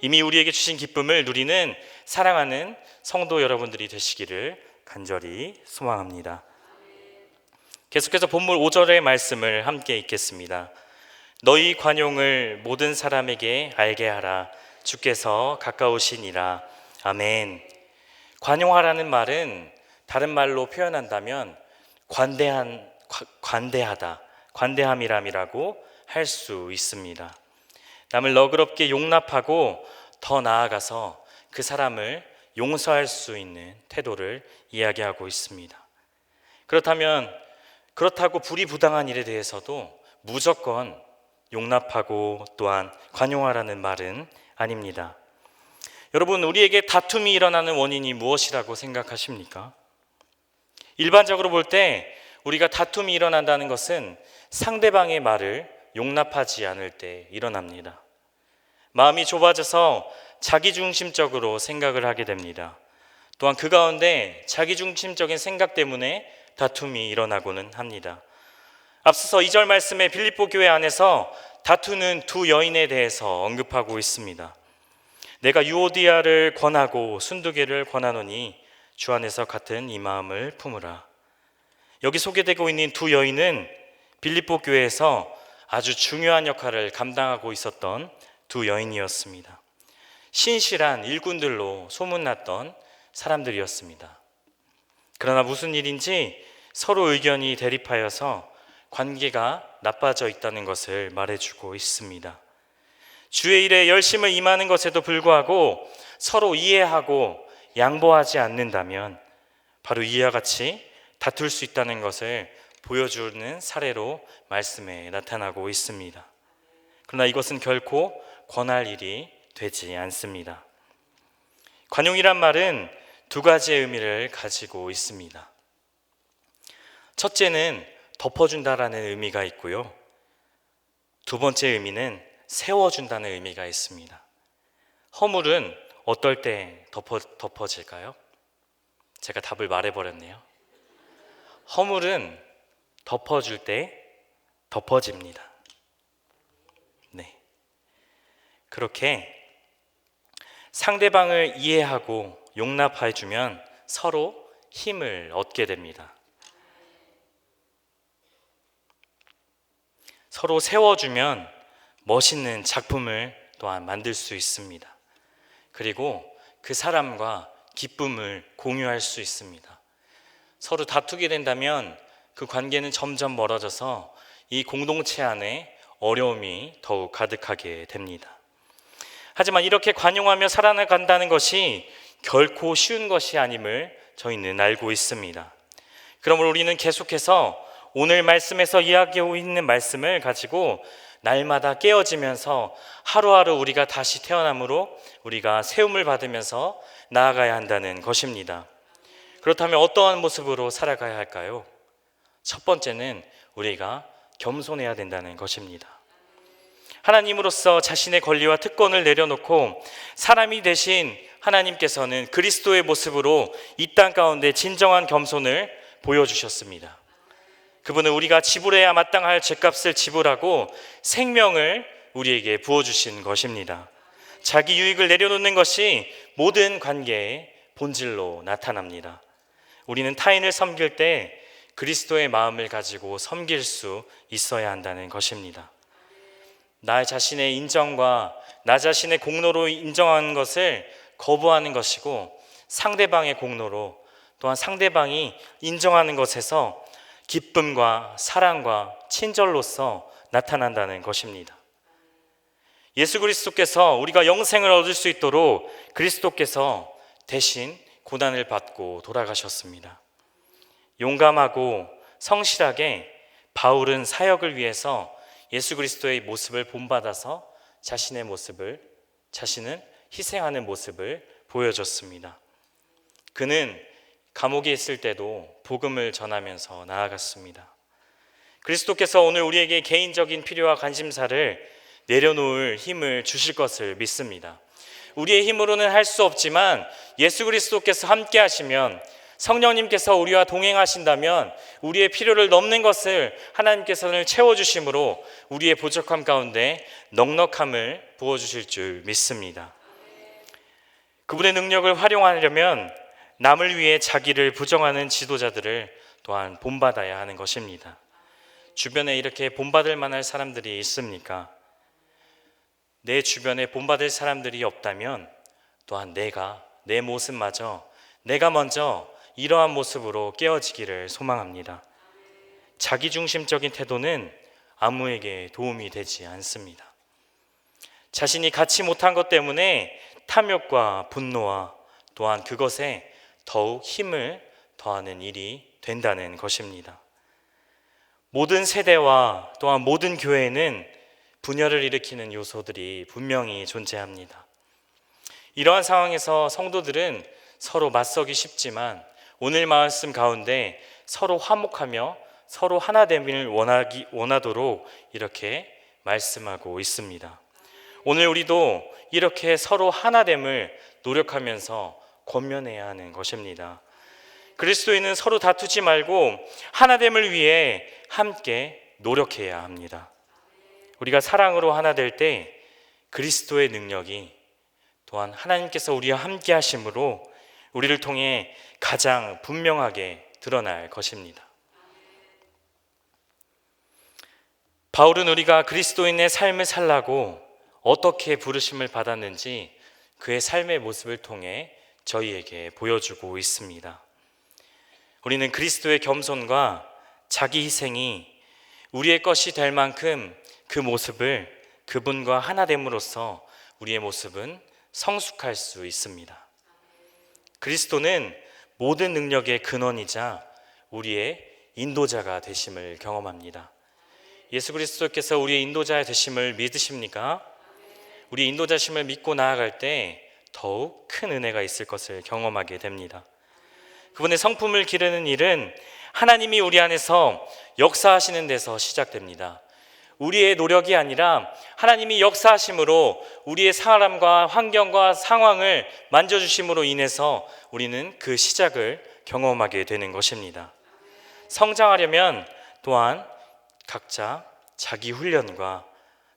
Speaker 4: 이미 우리에게 주신 기쁨을 누리는 사랑하는 성도 여러분들이 되시기를 간절히 소망합니다. 계속해서 본문 5절의 말씀을 함께 읽겠습니다. 너희 관용을 모든 사람에게 알게 하라. 주께서 가까우시니라. 아멘. 관용하라는 말은 다른 말로 표현한다면 관대하다, 관대함이라고 할 수 있습니다. 남을 너그럽게 용납하고 더 나아가서 그 사람을 용서할 수 있는 태도를 이야기하고 있습니다. 그렇다고 불이 부당한 일에 대해서도 무조건 용납하고 또한 관용하라는 말은 아닙니다. 여러분, 우리에게 다툼이 일어나는 원인이 무엇이라고 생각하십니까? 일반적으로 볼 때 우리가 다툼이 일어난다는 것은 상대방의 말을 용납하지 않을 때 일어납니다. 마음이 좁아져서 자기중심적으로 생각을 하게 됩니다. 또한 그 가운데 자기중심적인 생각 때문에 다툼이 일어나고는 합니다. 앞서서 2절 말씀에 빌립보 교회 안에서 다투는 두 여인에 대해서 언급하고 있습니다. 내가 유오디아를 권하고 순두개를 권하노니 주 안에서 같은 이 마음을 품으라. 여기 소개되고 있는 두 여인은 빌립보 교회에서 아주 중요한 역할을 감당하고 있었던 두 여인이었습니다. 신실한 일꾼들로 소문났던 사람들이었습니다. 그러나 무슨 일인지 서로 의견이 대립하여서 관계가 나빠져 있다는 것을 말해주고 있습니다. 주의 일에 열심을 임하는 것에도 불구하고 서로 이해하고 양보하지 않는다면 바로 이와 같이 다툴 수 있다는 것을 보여주는 사례로 말씀에 나타나고 있습니다. 그러나 이것은 결코 권할 일이 되지 않습니다. 관용이란 말은 두 가지의 의미를 가지고 있습니다. 첫째는 덮어준다라는 의미가 있고요. 두 번째 의미는 세워준다는 의미가 있습니다. 허물은 어떨 때 덮어질까요? 제가 답을 말해버렸네요. 허물은 덮어줄 때 덮어집니다. 네. 그렇게 상대방을 이해하고 용납해주면 서로 힘을 얻게 됩니다. 서로 세워주면 멋있는 작품을 또한 만들 수 있습니다. 그리고 그 사람과 기쁨을 공유할 수 있습니다. 서로 다투게 된다면 그 관계는 점점 멀어져서 이 공동체 안에 어려움이 더욱 가득하게 됩니다. 하지만 이렇게 관용하며 살아나간다는 것이 결코 쉬운 것이 아님을 저희는 알고 있습니다. 그러므로 우리는 계속해서 오늘 말씀에서 이야기하고 있는 말씀을 가지고 날마다 깨어지면서 하루하루 우리가 다시 태어남으로 우리가 세움을 받으면서 나아가야 한다는 것입니다. 그렇다면 어떠한 모습으로 살아가야 할까요? 첫 번째는 우리가 겸손해야 된다는 것입니다. 하나님으로서 자신의 권리와 특권을 내려놓고 사람이 되신 하나님께서는 그리스도의 모습으로 이 땅 가운데 진정한 겸손을 보여주셨습니다. 그분은 우리가 지불해야 마땅할 죗값을 지불하고 생명을 우리에게 부어주신 것입니다. 자기 유익을 내려놓는 것이 모든 관계의 본질로 나타납니다. 우리는 타인을 섬길 때 그리스도의 마음을 가지고 섬길 수 있어야 한다는 것입니다. 나 자신의 인정과 나 자신의 공로로 인정하는 것을 거부하는 것이고, 상대방의 공로로 또한 상대방이 인정하는 것에서 기쁨과 사랑과 친절로서 나타난다는 것입니다. 예수 그리스도께서 우리가 영생을 얻을 수 있도록 그리스도께서 대신 고난을 받고 돌아가셨습니다. 용감하고 성실하게 바울은 사역을 위해서 예수 그리스도의 모습을 본받아서 자신은 희생하는 모습을 보여줬습니다. 그는 감옥에 있을 때도 복음을 전하면서 나아갔습니다. 그리스도께서 오늘 우리에게 개인적인 필요와 관심사를 내려놓을 힘을 주실 것을 믿습니다. 우리의 힘으로는 할 수 없지만 예수 그리스도께서 함께 하시면, 성령님께서 우리와 동행하신다면 우리의 필요를 넘는 것을 하나님께서는 채워주심으로 우리의 부족함 가운데 넉넉함을 부어주실 줄 믿습니다. 그분의 능력을 활용하려면 남을 위해 자기를 부정하는 지도자들을 또한 본받아야 하는 것입니다. 주변에 이렇게 본받을 만한 사람들이 있습니까? 내 주변에 본받을 사람들이 없다면 또한 내 모습마저 내가 먼저 이러한 모습으로 깨어지기를 소망합니다. 자기중심적인 태도는 아무에게 도움이 되지 않습니다. 자신이 갖지 못한 것 때문에 탐욕과 분노와 또한 그것에 더욱 힘을 더하는 일이 된다는 것입니다. 모든 세대와 또한 모든 교회에는 분열을 일으키는 요소들이 분명히 존재합니다. 이러한 상황에서 성도들은 서로 맞서기 쉽지만 오늘 말씀 가운데 서로 화목하며 서로 하나됨을 원하도록 이렇게 말씀하고 있습니다. 오늘 우리도 이렇게 서로 하나됨을 노력하면서 권면해야 하는 것입니다. 그리스도인은 서로 다투지 말고 하나됨을 위해 함께 노력해야 합니다. 우리가 사랑으로 하나 될 때 그리스도의 능력이 또한 하나님께서 우리와 함께 하심으로 우리를 통해 가장 분명하게 드러날 것입니다. 바울은 우리가 그리스도인의 삶을 살라고 어떻게 부르심을 받았는지 그의 삶의 모습을 통해 저희에게 보여주고 있습니다. 우리는 그리스도의 겸손과 자기 희생이 우리의 것이 될 만큼 그 모습을 그분과 하나됨으로써 우리의 모습은 성숙할 수 있습니다. 그리스도는 모든 능력의 근원이자 우리의 인도자가 되심을 경험합니다. 예수 그리스도께서 우리의 인도자 되심을 믿으십니까? 우리 인도자심을 믿고 나아갈 때 더욱 큰 은혜가 있을 것을 경험하게 됩니다. 그분의 성품을 기르는 일은 하나님이 우리 안에서 역사하시는 데서 시작됩니다. 우리의 노력이 아니라 하나님이 역사하심으로 우리의 사람과 환경과 상황을 만져주심으로 인해서 우리는 그 시작을 경험하게 되는 것입니다. 성장하려면 또한 각자 자기 훈련과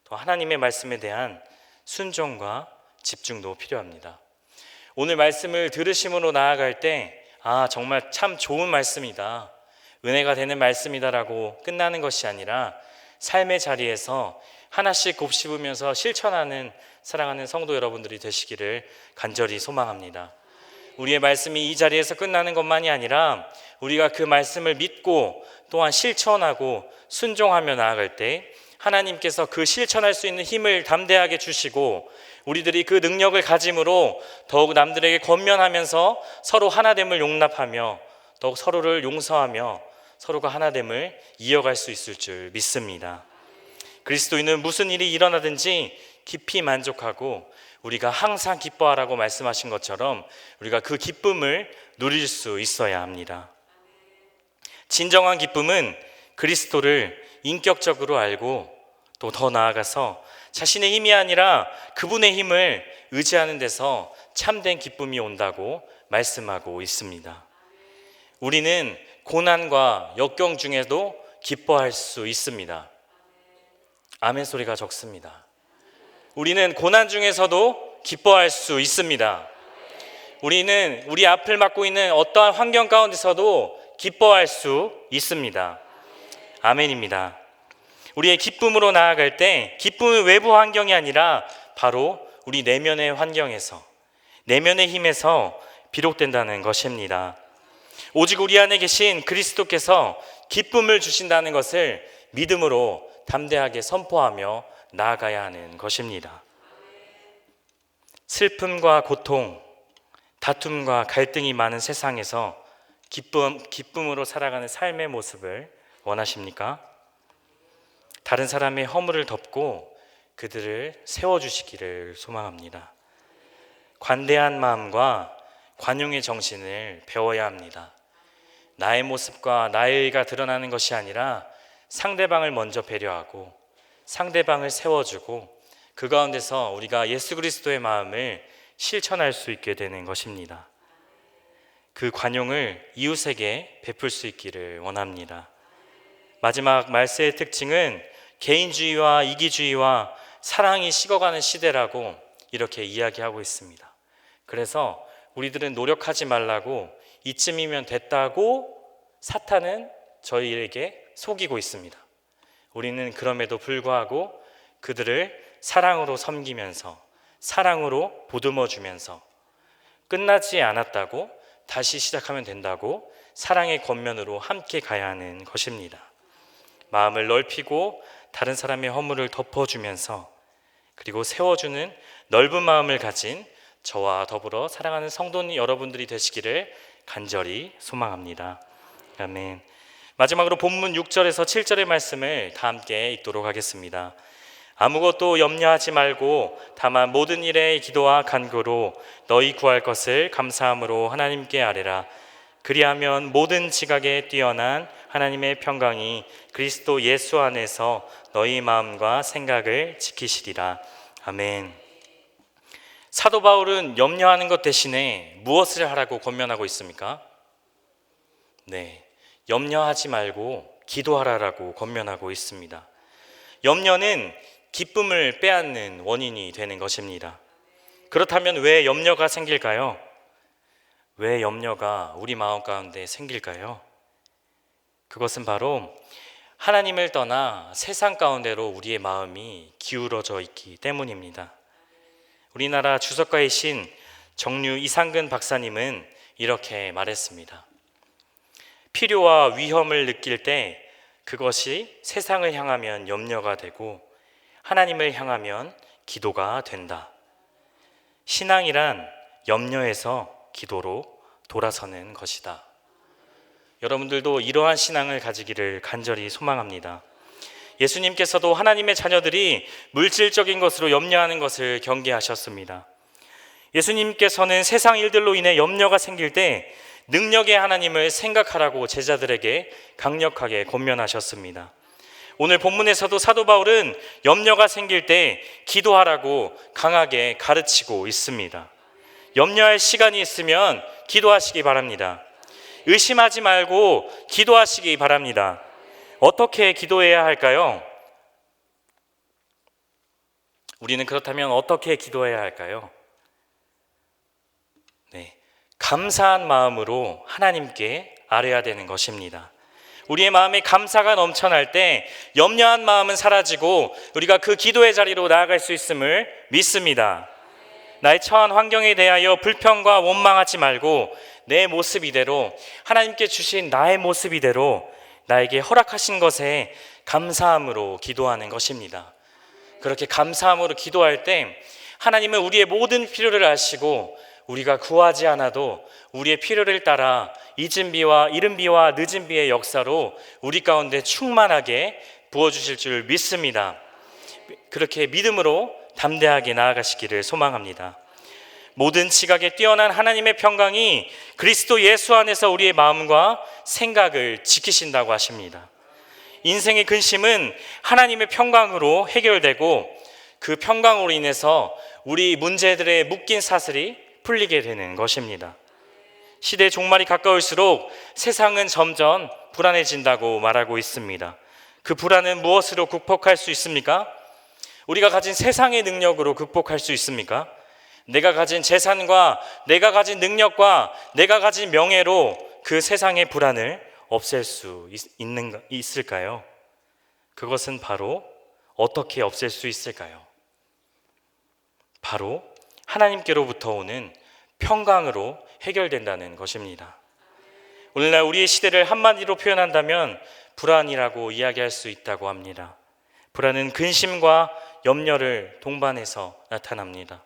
Speaker 4: 또 하나님의 말씀에 대한 순종과 집중도 필요합니다. 오늘 말씀을 들으심으로 나아갈 때 정말 참 좋은 말씀이다, 은혜가 되는 말씀이다라고 끝나는 것이 아니라 삶의 자리에서 하나씩 곱씹으면서 실천하는 사랑하는 성도 여러분들이 되시기를 간절히 소망합니다. 우리의 말씀이 이 자리에서 끝나는 것만이 아니라 우리가 그 말씀을 믿고 또한 실천하고 순종하며 나아갈 때 하나님께서 그 실천할 수 있는 힘을 담대하게 주시고 우리들이 그 능력을 가짐으로 더욱 남들에게 권면하면서 서로 하나됨을 용납하며 더욱 서로를 용서하며 서로가 하나됨을 이어갈 수 있을 줄 믿습니다. 그리스도인은 무슨 일이 일어나든지 깊이 만족하고 우리가 항상 기뻐하라고 말씀하신 것처럼 우리가 그 기쁨을 누릴 수 있어야 합니다. 진정한 기쁨은 그리스도를 인격적으로 알고 또 더 나아가서 자신의 힘이 아니라 그분의 힘을 의지하는 데서 참된 기쁨이 온다고 말씀하고 있습니다. 우리는 고난과 역경 중에도 기뻐할 수 있습니다. 아멘 소리가 적습니다. 우리는 고난 중에서도 기뻐할 수 있습니다. 우리는 우리 앞을 막고 있는 어떠한 환경 가운데서도 기뻐할 수 있습니다. 아멘입니다. 우리의 기쁨으로 나아갈 때 기쁨은 외부 환경이 아니라 바로 우리 내면의 환경에서, 내면의 힘에서 비롯된다는 것입니다. 오직 우리 안에 계신 그리스도께서 기쁨을 주신다는 것을 믿음으로 담대하게 선포하며 나아가야 하는 것입니다. 슬픔과 고통, 다툼과 갈등이 많은 세상에서 기쁨으로 살아가는 삶의 모습을 원하십니까? 다른 사람의 허물을 덮고 그들을 세워주시기를 소망합니다. 관대한 마음과 관용의 정신을 배워야 합니다. 나의 모습과 나의가 드러나는 것이 아니라 상대방을 먼저 배려하고 상대방을 세워주고 그 가운데서 우리가 예수 그리스도의 마음을 실천할 수 있게 되는 것입니다. 그 관용을 이웃에게 베풀 수 있기를 원합니다. 마지막 말세의 특징은 개인주의와 이기주의와 사랑이 식어가는 시대라고 이렇게 이야기하고 있습니다. 그래서 우리들은 노력하지 말라고 이쯤이면 됐다고 사탄은 저희에게 속이고 있습니다. 우리는 그럼에도 불구하고 그들을 사랑으로 섬기면서 사랑으로 보듬어주면서 끝나지 않았다고 다시 시작하면 된다고 사랑의 겉면으로 함께 가야 하는 것입니다. 마음을 넓히고 다른 사람의 허물을 덮어주면서 그리고 세워주는 넓은 마음을 가진 저와 더불어 사랑하는 성도 여러분들이 되시기를 간절히 소망합니다. 아멘. 마지막으로 본문 6절에서 7절의 말씀을 다 함께 읽도록 하겠습니다. 아무것도 염려하지 말고 다만 모든 일에 기도와 간구로 너희 구할 것을 감사함으로 하나님께 아뢰라. 그리하면 모든 지각에 뛰어난 하나님의 평강이 그리스도 예수 안에서 너희 마음과 생각을 지키시리라. 아멘. 사도 바울은 염려하는 것 대신에 무엇을 하라고 권면하고 있습니까? 네, 염려하지 말고 기도하라라고 권면하고 있습니다. 염려는 기쁨을 빼앗는 원인이 되는 것입니다. 그렇다면 왜 염려가 생길까요? 왜 염려가 우리 마음 가운데 생길까요? 그것은 바로 하나님을 떠나 세상 가운데로 우리의 마음이 기울어져 있기 때문입니다. 우리나라 주석가이신 정류 이상근 박사님은 이렇게 말했습니다. 필요와 위험을 느낄 때 그것이 세상을 향하면 염려가 되고 하나님을 향하면 기도가 된다. 신앙이란 염려에서 기도로 돌아서는 것이다. 여러분들도 이러한 신앙을 가지기를 간절히 소망합니다. 예수님께서도 하나님의 자녀들이 물질적인 것으로 염려하는 것을 경계하셨습니다. 예수님께서는 세상 일들로 인해 염려가 생길 때 능력의 하나님을 생각하라고 제자들에게 강력하게 권면하셨습니다. 오늘 본문에서도 사도 바울은 염려가 생길 때 기도하라고 강하게 가르치고 있습니다. 염려할 시간이 있으면 기도하시기 바랍니다. 의심하지 말고 기도하시기 바랍니다. 어떻게 기도해야 할까요? 우리는 그렇다면 어떻게 기도해야 할까요? 네, 감사한 마음으로 하나님께 아뢰야 되는 것입니다. 우리의 마음에 감사가 넘쳐날 때 염려한 마음은 사라지고 우리가 그 기도의 자리로 나아갈 수 있음을 믿습니다. 나의 처한 환경에 대하여 불평과 원망하지 말고 내 모습 이대로, 하나님께 주신 나의 모습 이대로 나에게 허락하신 것에 감사함으로 기도하는 것입니다. 그렇게 감사함으로 기도할 때 하나님은 우리의 모든 필요를 아시고 우리가 구하지 않아도 우리의 필요를 따라 잊은 비와 이른 비와 늦은 비의 역사로 우리 가운데 충만하게 부어주실 줄 믿습니다. 그렇게 믿음으로 담대하게 나아가시기를 소망합니다. 모든 지각에 뛰어난 하나님의 평강이 그리스도 예수 안에서 우리의 마음과 생각을 지키신다고 하십니다. 인생의 근심은 하나님의 평강으로 해결되고 그 평강으로 인해서 우리 문제들의 묶인 사슬이 풀리게 되는 것입니다. 시대의 종말이 가까울수록 세상은 점점 불안해진다고 말하고 있습니다. 그 불안은 무엇으로 극복할 수 있습니까? 우리가 가진 세상의 능력으로 극복할 수 있습니까? 내가 가진 재산과 내가 가진 능력과 내가 가진 명예로 그 세상의 불안을 없앨 수 있을까요? 그것은 바로 어떻게 없앨 수 있을까요? 바로 하나님께로부터 오는 평강으로 해결된다는 것입니다. 오늘날 우리의 시대를 한마디로 표현한다면 불안이라고 이야기할 수 있다고 합니다. 불안은 근심과 염려를 동반해서 나타납니다.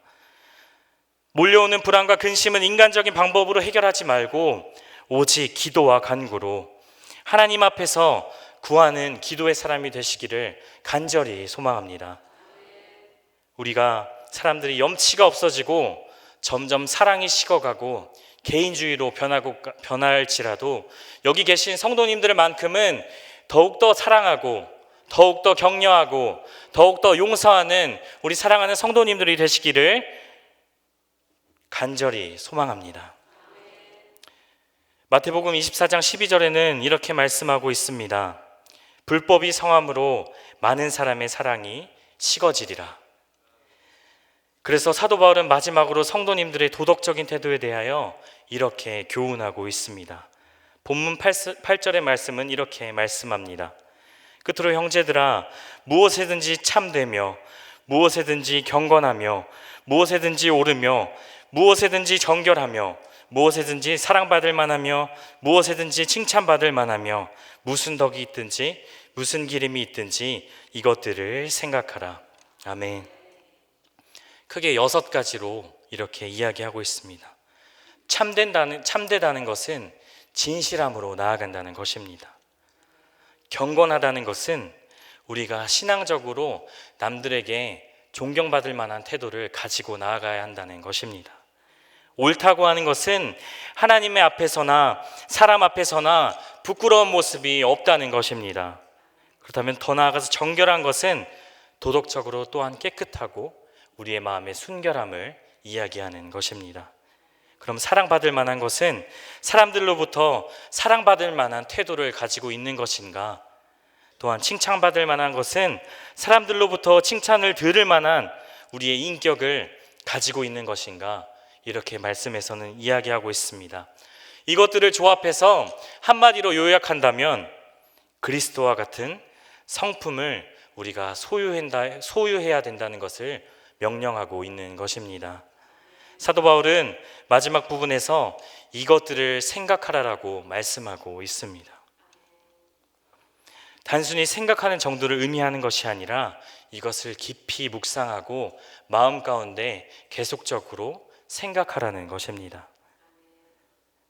Speaker 4: 몰려오는 불안과 근심은 인간적인 방법으로 해결하지 말고 오직 기도와 간구로 하나님 앞에서 구하는 기도의 사람이 되시기를 간절히 소망합니다. 우리가 사람들이 염치가 없어지고 점점 사랑이 식어가고 개인주의로 변할지라도 여기 계신 성도님들만큼은 더욱더 사랑하고 더욱더 격려하고 더욱더 용서하는 우리 사랑하는 성도님들이 되시기를 간절히 소망합니다. 마태복음 24장 12절에는 이렇게 말씀하고 있습니다. 불법이 성함으로 많은 사람의 사랑이 식어지리라. 그래서 사도 바울은 마지막으로 성도님들의 도덕적인 태도에 대하여 이렇게 교훈하고 있습니다. 본문 8절의 말씀은 이렇게 말씀합니다. 끝으로 형제들아, 무엇에든지 참되며 무엇에든지 경건하며 무엇에든지 옳으며 무엇에든지 정결하며 무엇에든지 사랑받을 만하며 무엇에든지 칭찬받을 만하며 무슨 덕이 있든지 무슨 기름이 있든지 이것들을 생각하라. 아멘. 크게 6가지로 이렇게 이야기하고 있습니다. 참되다는 것은 진실함으로 나아간다는 것입니다. 경건하다는 것은 우리가 신앙적으로 남들에게 존경받을 만한 태도를 가지고 나아가야 한다는 것입니다. 옳다고 하는 것은 하나님의 앞에서나 사람 앞에서나 부끄러운 모습이 없다는 것입니다. 그렇다면 더 나아가서 정결한 것은 도덕적으로 또한 깨끗하고 우리의 마음의 순결함을 이야기하는 것입니다. 그럼 사랑받을 만한 것은 사람들로부터 사랑받을 만한 태도를 가지고 있는 것인가? 또한 칭찬받을 만한 것은 사람들로부터 칭찬을 들을 만한 우리의 인격을 가지고 있는 것인가? 이렇게 말씀에서는 이야기하고 있습니다. 이것들을 조합해서 한마디로 요약한다면 그리스도와 같은 성품을 우리가 소유해야 된다는 것을 명령하고 있는 것입니다. 사도 바울은 마지막 부분에서 이것들을 생각하라라고 말씀하고 있습니다. 단순히 생각하는 정도를 의미하는 것이 아니라 이것을 깊이 묵상하고 마음 가운데 계속적으로 생각하라는 것입니다.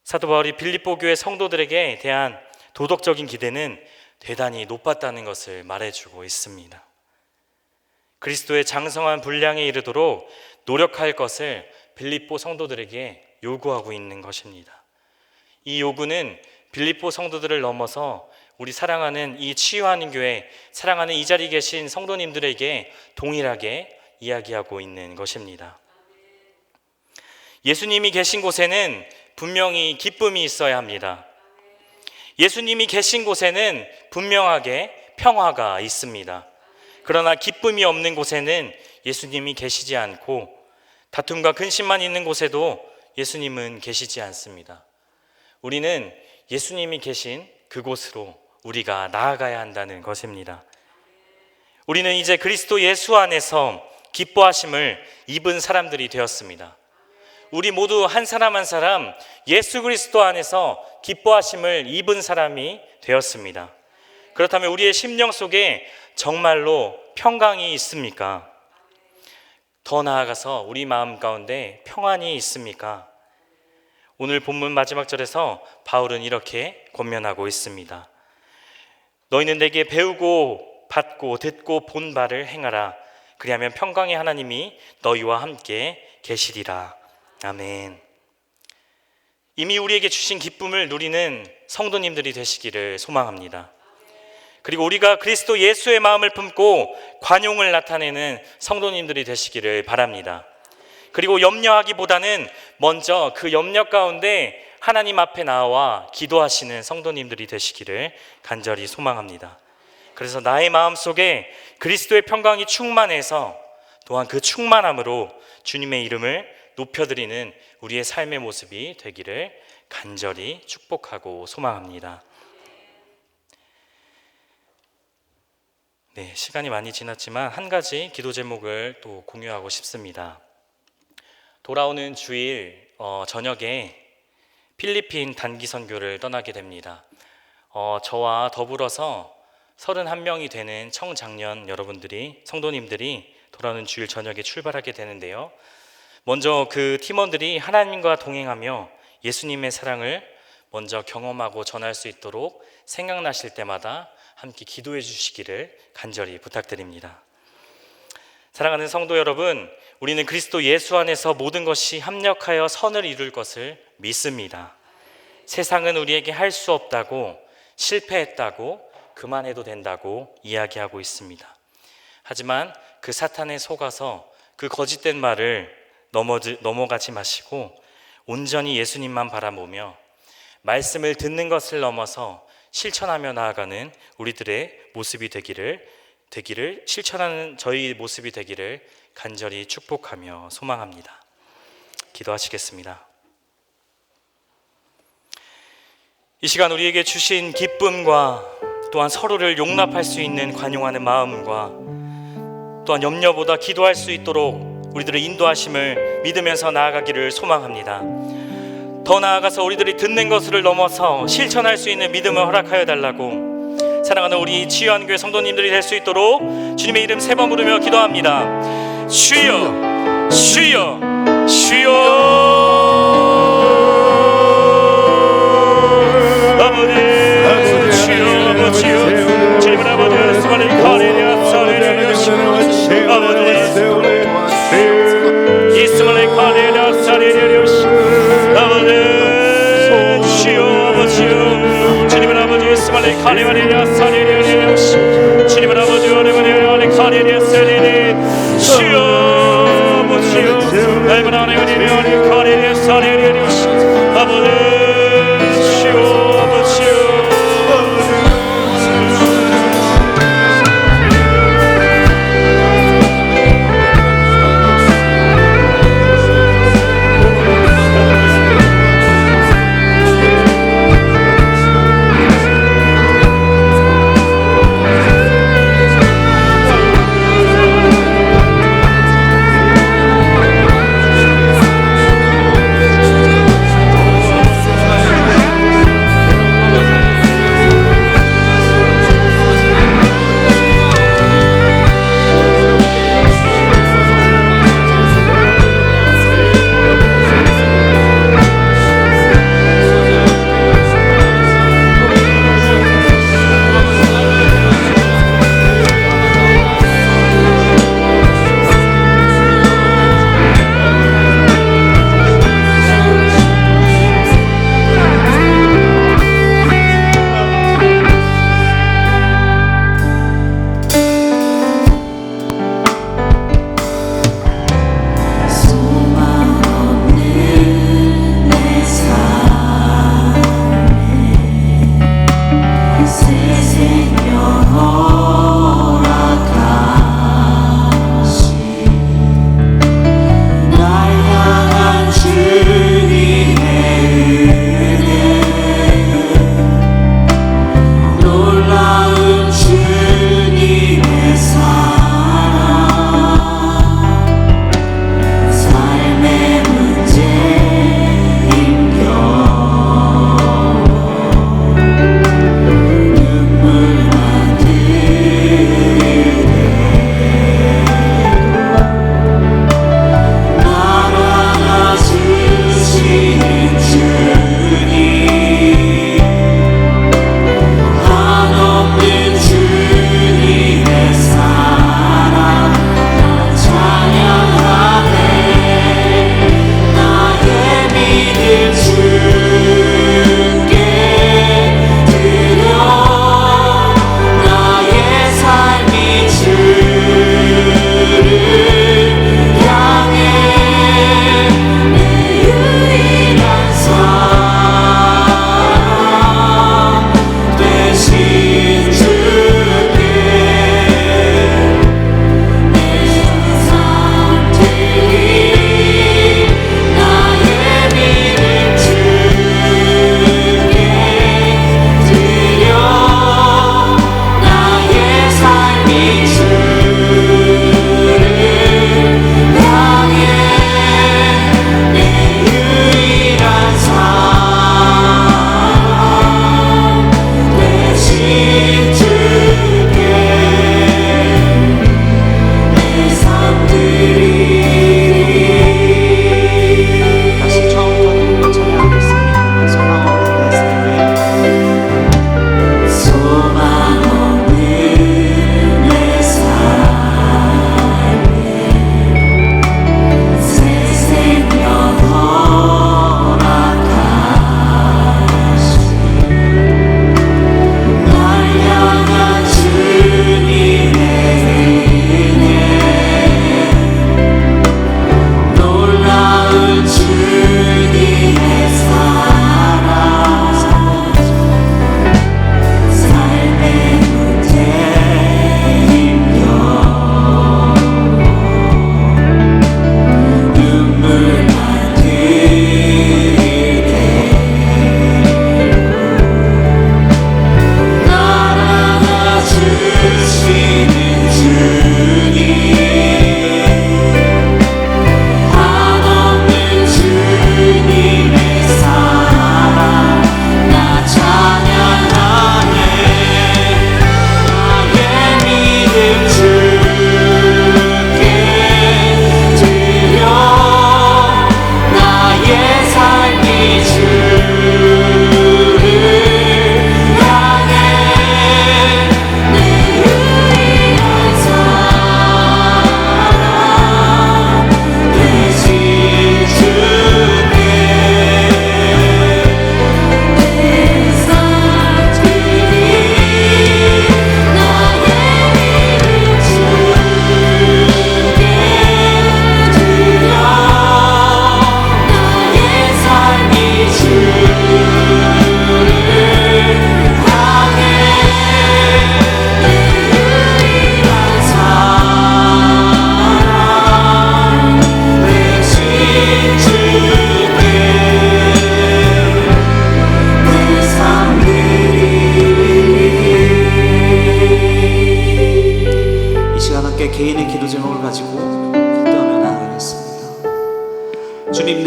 Speaker 4: 사도 바울이 빌립보 교회 성도들에게 대한 도덕적인 기대는 대단히 높았다는 것을 말해주고 있습니다. 그리스도의 장성한 분량에 이르도록 노력할 것을 빌립보 성도들에게 요구하고 있는 것입니다. 이 요구는 빌립보 성도들을 넘어서 우리 사랑하는 이 치유하는 교회, 사랑하는 이 자리에 계신 성도님들에게 동일하게 이야기하고 있는 것입니다. 예수님이 계신 곳에는 분명히 기쁨이 있어야 합니다. 예수님이 계신 곳에는 분명하게 평화가 있습니다. 그러나 기쁨이 없는 곳에는 예수님이 계시지 않고 다툼과 근심만 있는 곳에도 예수님은 계시지 않습니다. 우리는 예수님이 계신 그곳으로 우리가 나아가야 한다는 것입니다. 우리는 이제 그리스도 예수 안에서 기뻐하심을 입은 사람들이 되었습니다. 우리 모두 한 사람 한 사람 예수 그리스도 안에서 기뻐하심을 입은 사람이 되었습니다. 그렇다면 우리의 심령 속에 정말로 평강이 있습니까? 더 나아가서 우리 마음 가운데 평안이 있습니까? 오늘 본문 마지막 절에서 바울은 이렇게 권면하고 있습니다. 너희는 내게 배우고 받고 듣고 본 바를 행하라. 그리하면 평강의 하나님이 너희와 함께 계시리라. 아멘. 이미 우리에게 주신 기쁨을 누리는 성도님들이 되시기를 소망합니다. 그리고 우리가 그리스도 예수의 마음을 품고 관용을 나타내는 성도님들이 되시기를 바랍니다. 그리고 염려하기보다는 먼저 그 염려 가운데 하나님 앞에 나와 기도하시는 성도님들이 되시기를 간절히 소망합니다. 그래서 나의 마음 속에 그리스도의 평강이 충만해서 또한 그 충만함으로 주님의 이름을 높여드리는 우리의 삶의 모습이 되기를 간절히 축복하고 소망합니다. 네, 시간이 많이 지났지만 한 가지 기도 제목을 또 공유하고 싶습니다. 돌아오는 주일 저녁에 필리핀 단기 선교를 떠나게 됩니다. 저와 더불어서 31명이 되는 청장년 여러분들이, 성도님들이 돌아오는 주일 저녁에 출발하게 되는데요. 먼저 그 팀원들이 하나님과 동행하며 예수님의 사랑을 먼저 경험하고 전할 수 있도록 생각나실 때마다 함께 기도해 주시기를 간절히 부탁드립니다. 사랑하는 성도 여러분, 우리는 그리스도 예수 안에서 모든 것이 합력하여 선을 이룰 것을 믿습니다. 세상은 우리에게 할 수 없다고, 실패했다고, 그만해도 된다고 이야기하고 있습니다. 하지만 그 사탄에 속아서 그 거짓된 말을 넘어가지 마시고 온전히 예수님만 바라보며 말씀을 듣는 것을 넘어서 실천하며 나아가는 우리들의 모습이 되기를 실천하는 저희 모습이 되기를 간절히 축복하며 소망합니다. 기도하시겠습니다. 이 시간 우리에게 주신 기쁨과 또한 서로를 용납할 수 있는 관용하는 마음과 또한 염려보다 기도할 수 있도록 우리들의 인도하심을 믿으면서 나아가기를 소망합니다. 더 나아가서 우리들이 듣는 것을 넘어서 실천할 수 있는 믿음을 허락하여 달라고, 사랑하는 우리 치유한교회 성도님들이 될 수 있도록 주님의 이름 3번 부르며 기도합니다. 주여, 주여, 주여. 아버지, 주여, 주여, 주님은 아버지 수많은 거리냐 소리를 여시고 아버지 이 수많은 거리냐 소리를 여시고 아버지 주여, 아버지요, 주님은 아버지 수많은 거리냐 소리를 여시고 주님은 아버지 오래오래 거리냐 소리를 주여, 아버지요, 날마다 오래오래 거리냐 소리를 여시고 아버지 주여, 아버지요.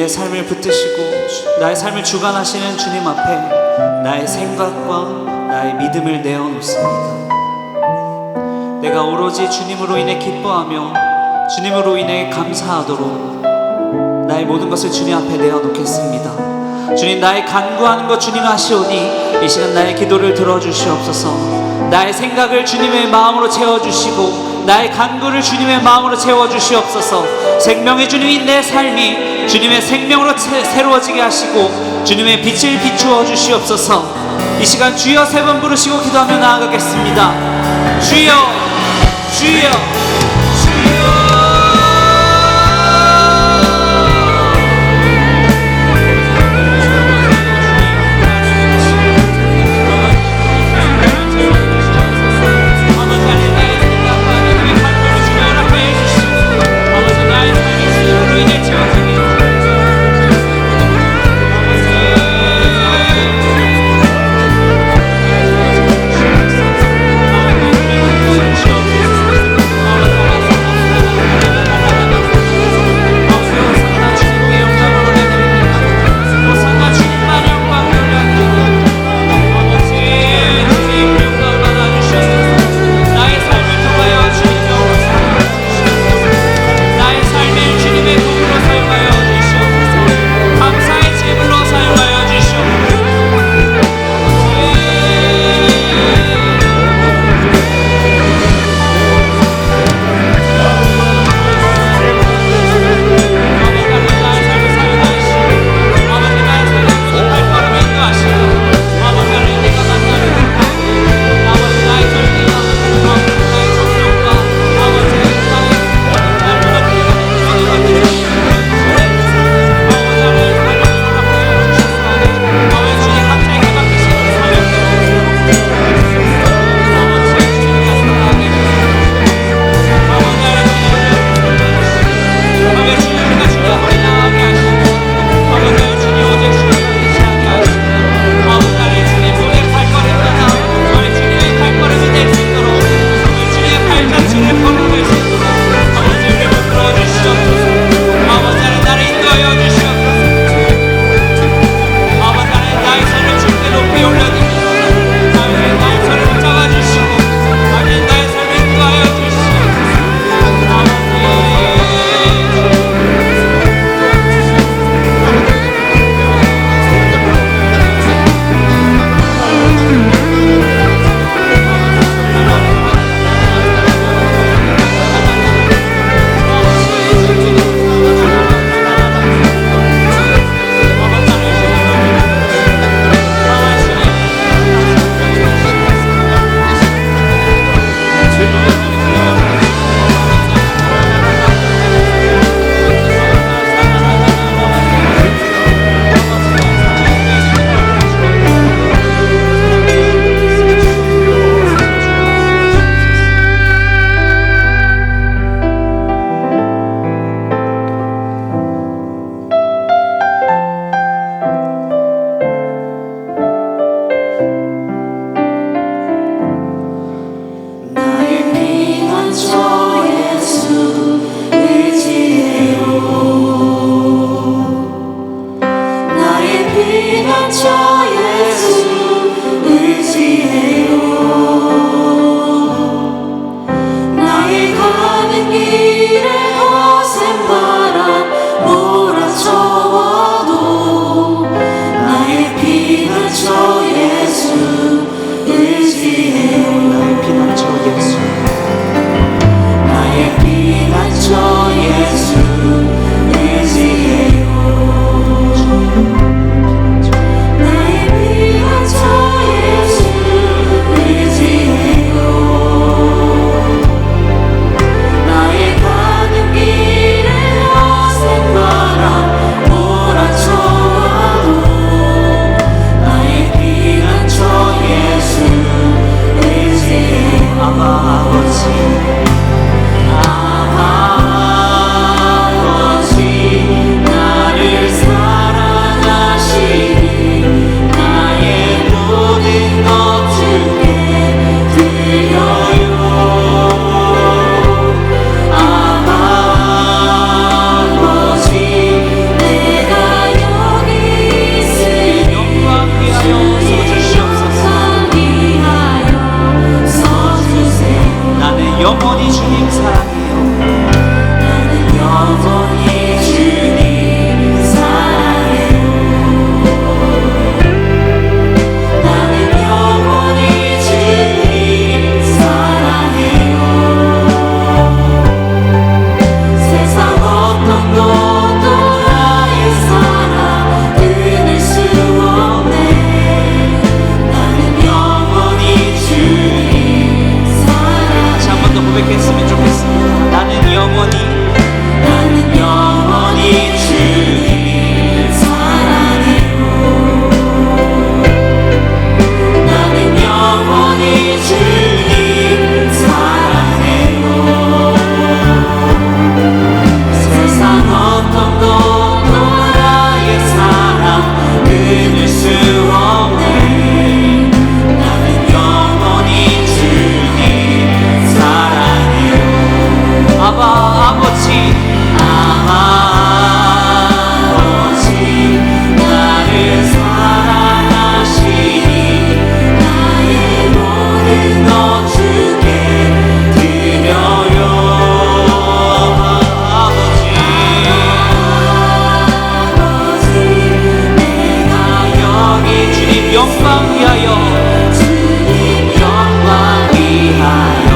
Speaker 1: 내 삶을 붙드시고 나의 삶을 주관하시는 주님 앞에 나의 생각과 나의 믿음을 내어놓습니다. 내가 오로지 주님으로 인해 기뻐하며 주님으로 인해 감사하도록 나의 모든 것을 주님 앞에 내어놓겠습니다. 주님, 나의 간구하는 것 주님 아시오니 이 시간 나의 기도를 들어주시옵소서. 나의 생각을 주님의 마음으로 채워주시고 나의 간구를 주님의 마음으로 채워주시옵소서. 생명의 주님인 내 삶이 주님의 생명으로 새로워지게 하시고 주님의 빛을 비추어 주시옵소서. 이 시간 주여 3번 부르시고 기도하며 나아가겠습니다. 주여, 주여, 주여. 위하여 영광 위하여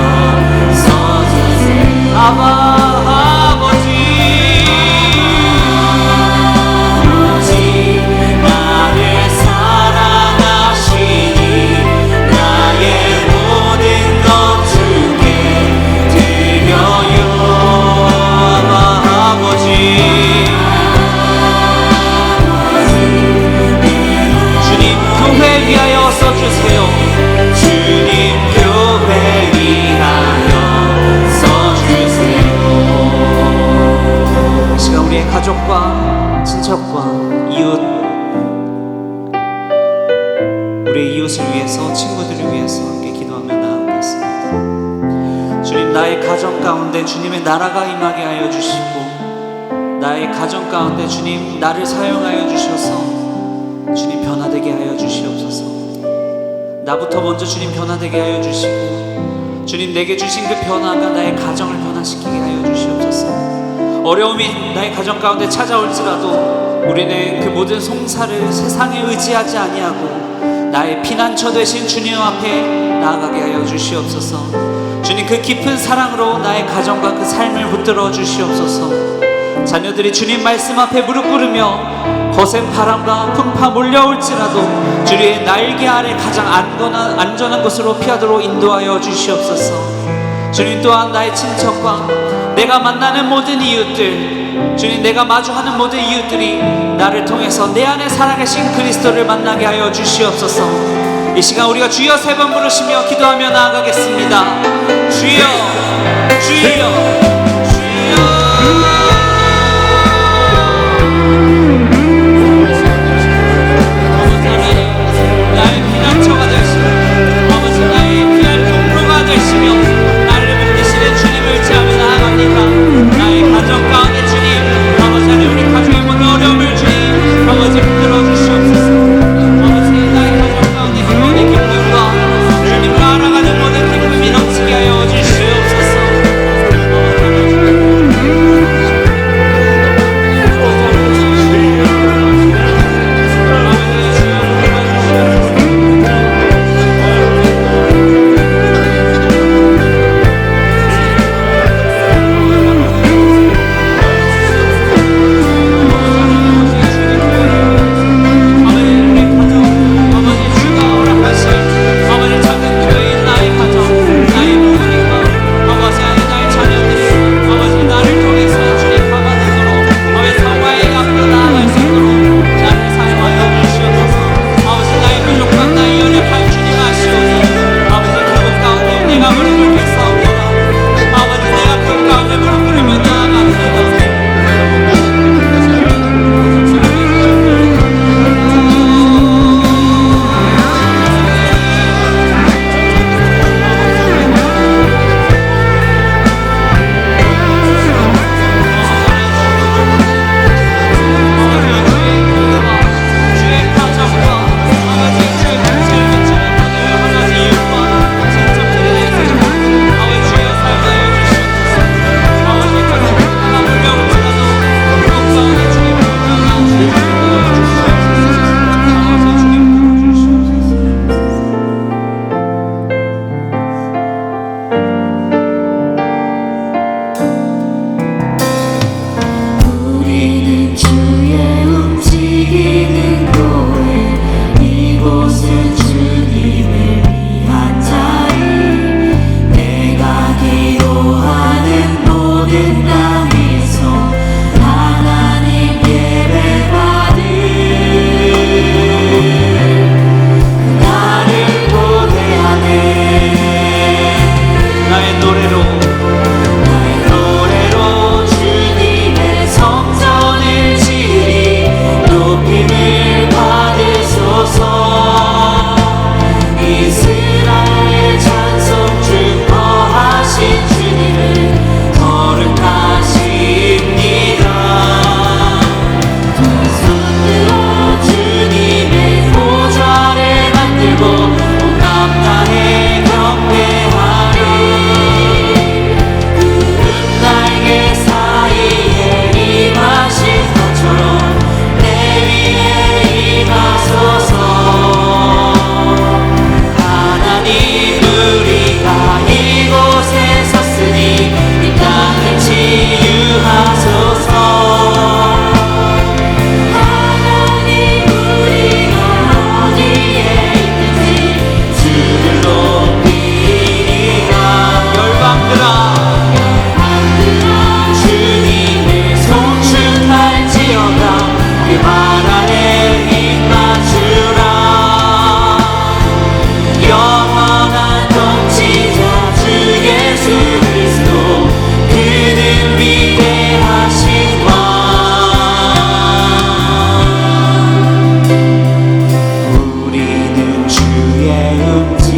Speaker 1: 써주세요. 아버지 나를 사랑하시니 나의 모든 것 주께 드려요. 아버지 주님 교회 위하여 써주세요. 주님 교회 위하여 써주세요. 이 시간 우리의 가족과 친척과 이웃, 우리의 이웃을 위해서, 친구들을 위해서 함께 기도하며 나아가겠습니다. 주님, 나의 가정 가운데 주님의 나라가 임하게 하여 주시고, 나의 가정 가운데 주님 나를 사용하여 주셔서 주님 변화되게 하여 주시옵소서. 나부터 먼저 주님 변화되게 하여 주시고, 주님 내게 주신 그 변화가 나의 가정을 변화시키게 하여 주시옵소서. 어려움이 나의 가정 가운데 찾아올지라도 우리는 그 모든 송사를 세상에 의지하지 아니하고 나의 피난처 되신 주님 앞에 나아가게 하여 주시옵소서. 주님 그 깊은 사랑으로 나의 가정과 그 삶을 붙들어 주시옵소서. 자녀들이 주님 말씀 앞에 무릎 꿇으며 거센 바람과 풍파 몰려올지라도 주님의 날개 아래 가장 안전한 곳으로 피하도록 인도하여 주시옵소서. 주님 또한 나의 친척과 내가 만나는 모든 이웃들, 주님 내가 마주하는 모든 이웃들이 나를 통해서 내 안에 살아계신 그리스도를 만나게 하여 주시옵소서. 이 시간 우리가 주여 3번 부르시며 기도하며 나아가겠습니다. 주여 주여 주여. 나의 피난처가 되시며 아버지 나의 피할 통로가 되시며 나를 붙드시는 주님을 의지하며 나아갑니다. 나의 가정 가운데 주님 아버지 하나님 우리 가족의 모든 어려움을 주님 아버지 붙들어 주시옵소서. 아버지 나의 가정 가운데 기쁨의 기쁨과 주님과 알아가는 모든 기쁨이 넘치게 하여 주시옵소서. 아버지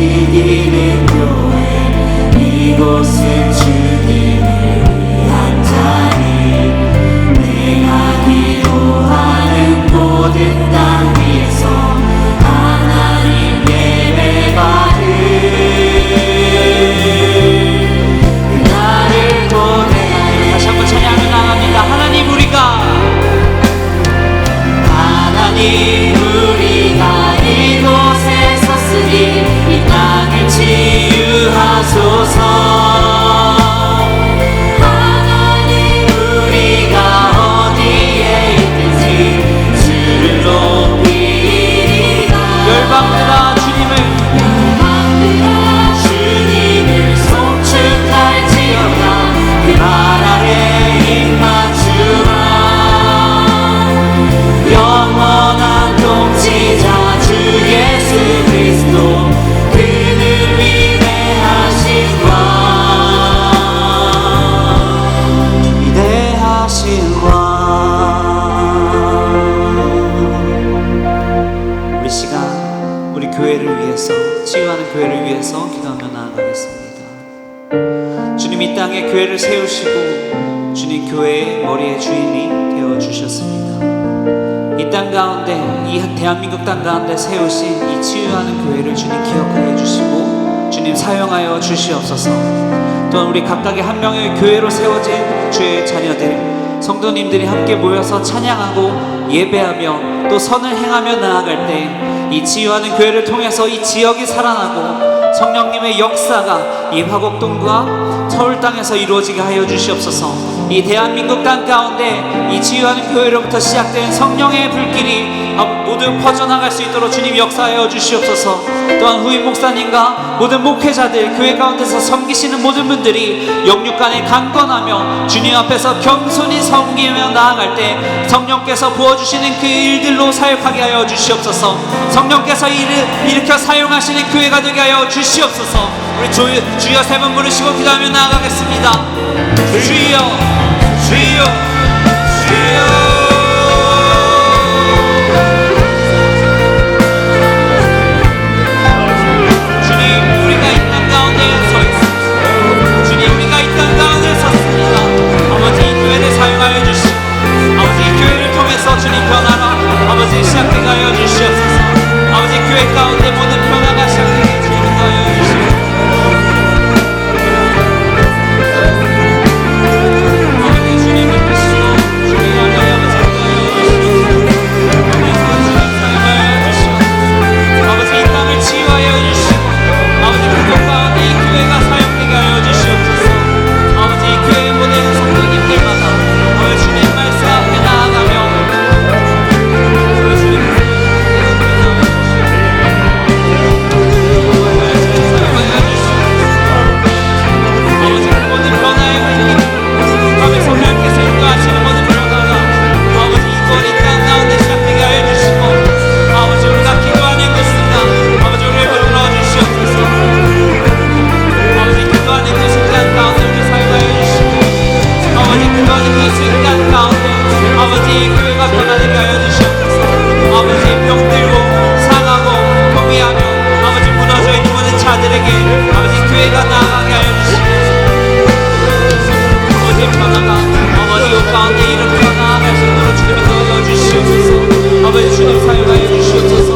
Speaker 2: 지키는 교회 이곳은 주님을 위한 자리 내가 기도하는 모든 땅 위에서 하나님 예배받을 그날을 보내
Speaker 1: 다시 한번 찬양을 나갑니다. 하나님 우리가
Speaker 2: 이곳에 섰으니 이 땅을 치유하소서 하나님 우리가 어디에 있든지 주를 높이리라
Speaker 1: 열방들아
Speaker 2: 주님을 송축할지어다 그 말 아래 입 맞추라 영원한 통치자 주 예수 그리스도 그는 위대하신 왕
Speaker 1: 위대하신 왕. 우리 시간 우리 교회를 위해서 치유하는 교회를 위해서 기도하며 나아가겠습니다. 주님 이 땅에 교회를 세우시고 주님 교회의 머리의 주인이 되어 주셨습니다. 이 땅 가운데 이 대한민국 땅 가운데 세우신 이 치유하는 교회를 주님 기억하여 주시고 주님 사용하여 주시옵소서. 또한 우리 각각의 한 명의 교회로 세워진 주의 자녀들 성도님들이 함께 모여서 찬양하고 예배하며 또 선을 행하며 나아갈 때 이 치유하는 교회를 통해서 이 지역이 살아나고 성령님의 역사가 이 화곡동과 서울 땅에서 이루어지게 하여 주시옵소서. 이 대한민국 땅 가운데 이 치유하는 교회로부터 시작된 성령의 불길이 모두 퍼져나갈 수 있도록 주님 역사하여 주시옵소서. 또한 후임 목사님과 모든 목회자들 교회 가운데서 섬기시는 모든 분들이 영육간에 강건하며 주님 앞에서 겸손히 섬기며 나아갈 때 성령께서 부어주시는 그 일들로 사역하게 하여 주시옵소서. 성령께서 일으켜 사용하시는 교회가 되게 하여 주시옵소서. 우리 주여 세 번 부르시고 기도하며 나아가겠습니다. 주여 주여 주여 사용하여 주시고 아버지 이 교회를 통해서 주님 변화가 아버지 시작되게 하여 주시옵소서. 아버지 교회 가운데 모든 변화가 시작되게 주님 하여 주시옵소서. 아버지 주님을 믿으시고 주님 하여 아버지 사용하여 주시옵소서. 아버지 이 땅을 치유하여 주시고 아버지 그곳 가운데 이 교회가 사용되게 하여 주시옵소서. 아버지 이 교회 모든 성도님들마다 주님 말씀 앞에 나아가며 주님 사용하여 주시옵소서. 아버지 그 모든 변화의 분위기 밤에 성령께서 인도하시는 모든 변화가 아버지 이곳 이 땅 가운데 시작되게 하여 주시고 아버지 우리가 기도하는 그 순간 아버지 우리를 불러 주시옵소서. 아버지 기도하는 그 순간 가운데 우리 사용하여 주시고 아버지 기도하는 그 순간 가운데 아버지 이 교회가 변화되게 하여 주시옵소서. 아버지 병들고 상하고 포기하며 아버지 무너져 있는 모든 자들에게 아버지 교회가 나아가게 하여 주시옵소서. 아버지 변화가 아버지 이 가운데 일으켜 나아갈 수 있도록 주님이 도와주시옵소서. 아버지 주님 사용하여 주시옵소서.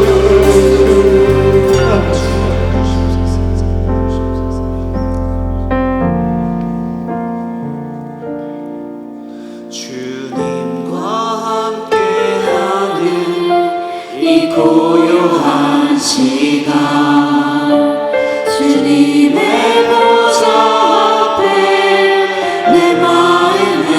Speaker 2: 고요한 시간 주님의 보좌 앞에 내 마음을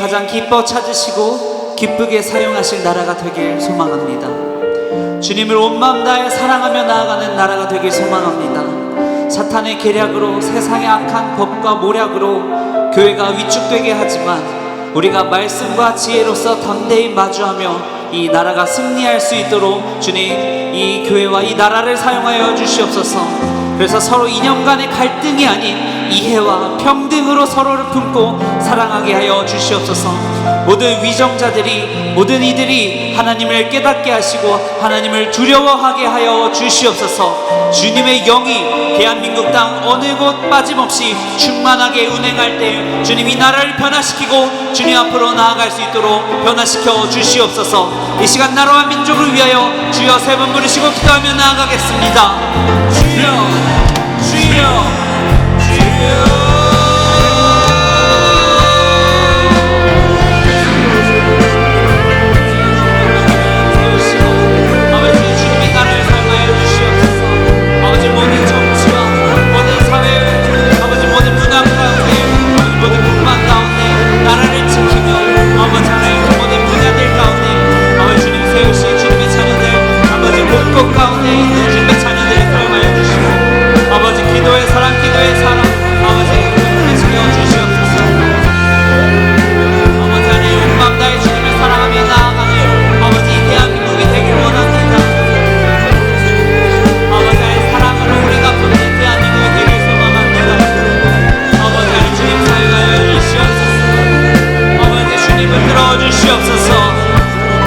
Speaker 1: 가장 기뻐 찾으시고 기쁘게 사용하실 나라가 되길 소망합니다. 주님을 온 마음 다해 사랑하며 나아가는 나라가 되길 소망합니다. 사탄의 계략으로, 세상의 악한 법과 모략으로 교회가 위축되게 하지만 우리가 말씀과 지혜로서 담대히 마주하며 이 나라가 승리할 수 있도록 주님 이 교회와 이 나라를 사용하여 주시옵소서. 그래서 서로 이념 간의 갈등이 아닌 이해와 평등으로 서로를 품고 사랑하게 하여 주시옵소서. 모든 위정자들이, 모든 이들이 하나님을 깨닫게 하시고 하나님을 두려워하게 하여 주시옵소서. 주님의 영이 대한민국 땅 어느 곳 빠짐없이 충만하게 운행할 때 주님 이 나라를 변화시키고 주님 앞으로 나아갈 수 있도록 변화시켜 주시옵소서. 이 시간 나라와 민족을 위하여 주여 세 번 부르시고 기도하며 나아가겠습니다. 주여, 주여, 기도의 사랑, 기도의 사랑, 아버지 지켜 주시옵소서. 아버지 안에 온 마음 다해 주님을 사랑하며 나아가는 아버지 대한민국이 되길 원합니다. 아버지 안에 사랑으로 우리가 부르는 대한민국이 되길 소망합니다. 아버지 안에 주님 사용하여 주시옵소서. 아버지 주님을 끌어 주시옵소서.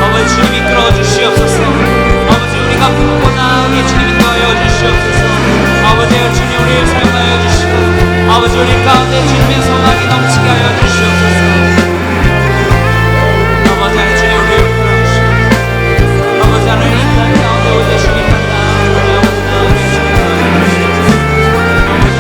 Speaker 1: 아버지 주님이 끌어 주시옵소서. 아버지 우리가 부르고 나아가게 주님이 인도하여 주시옵소서. 아버지 주님 우리를 사용하여 주시고 아버지 우리 가운데 주님의 성학이 넘치게 하여 주시옵소서. 아버지 하나님 주님 우리를 풀어주시고 아버지 하나님 이 땅 가운데 오늘 주님 만나 우리 아버지 나아주시옵소서. 아버지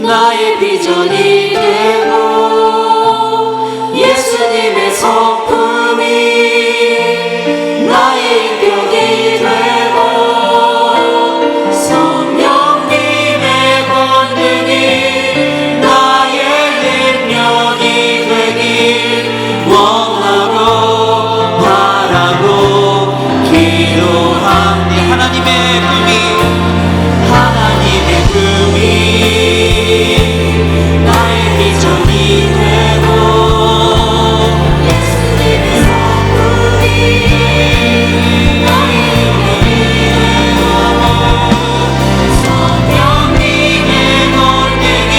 Speaker 2: 나의 비전이 되고 예수님의 성품이 나의 인격이 되고 성령님의 권능이 나의 능력이 되길 원하고 바라고 기도합니다.
Speaker 1: 하나님의 꿈이
Speaker 2: 나의 비전이 되고 예수님의 성품이 나의 인격이 되고 성령님의 권능이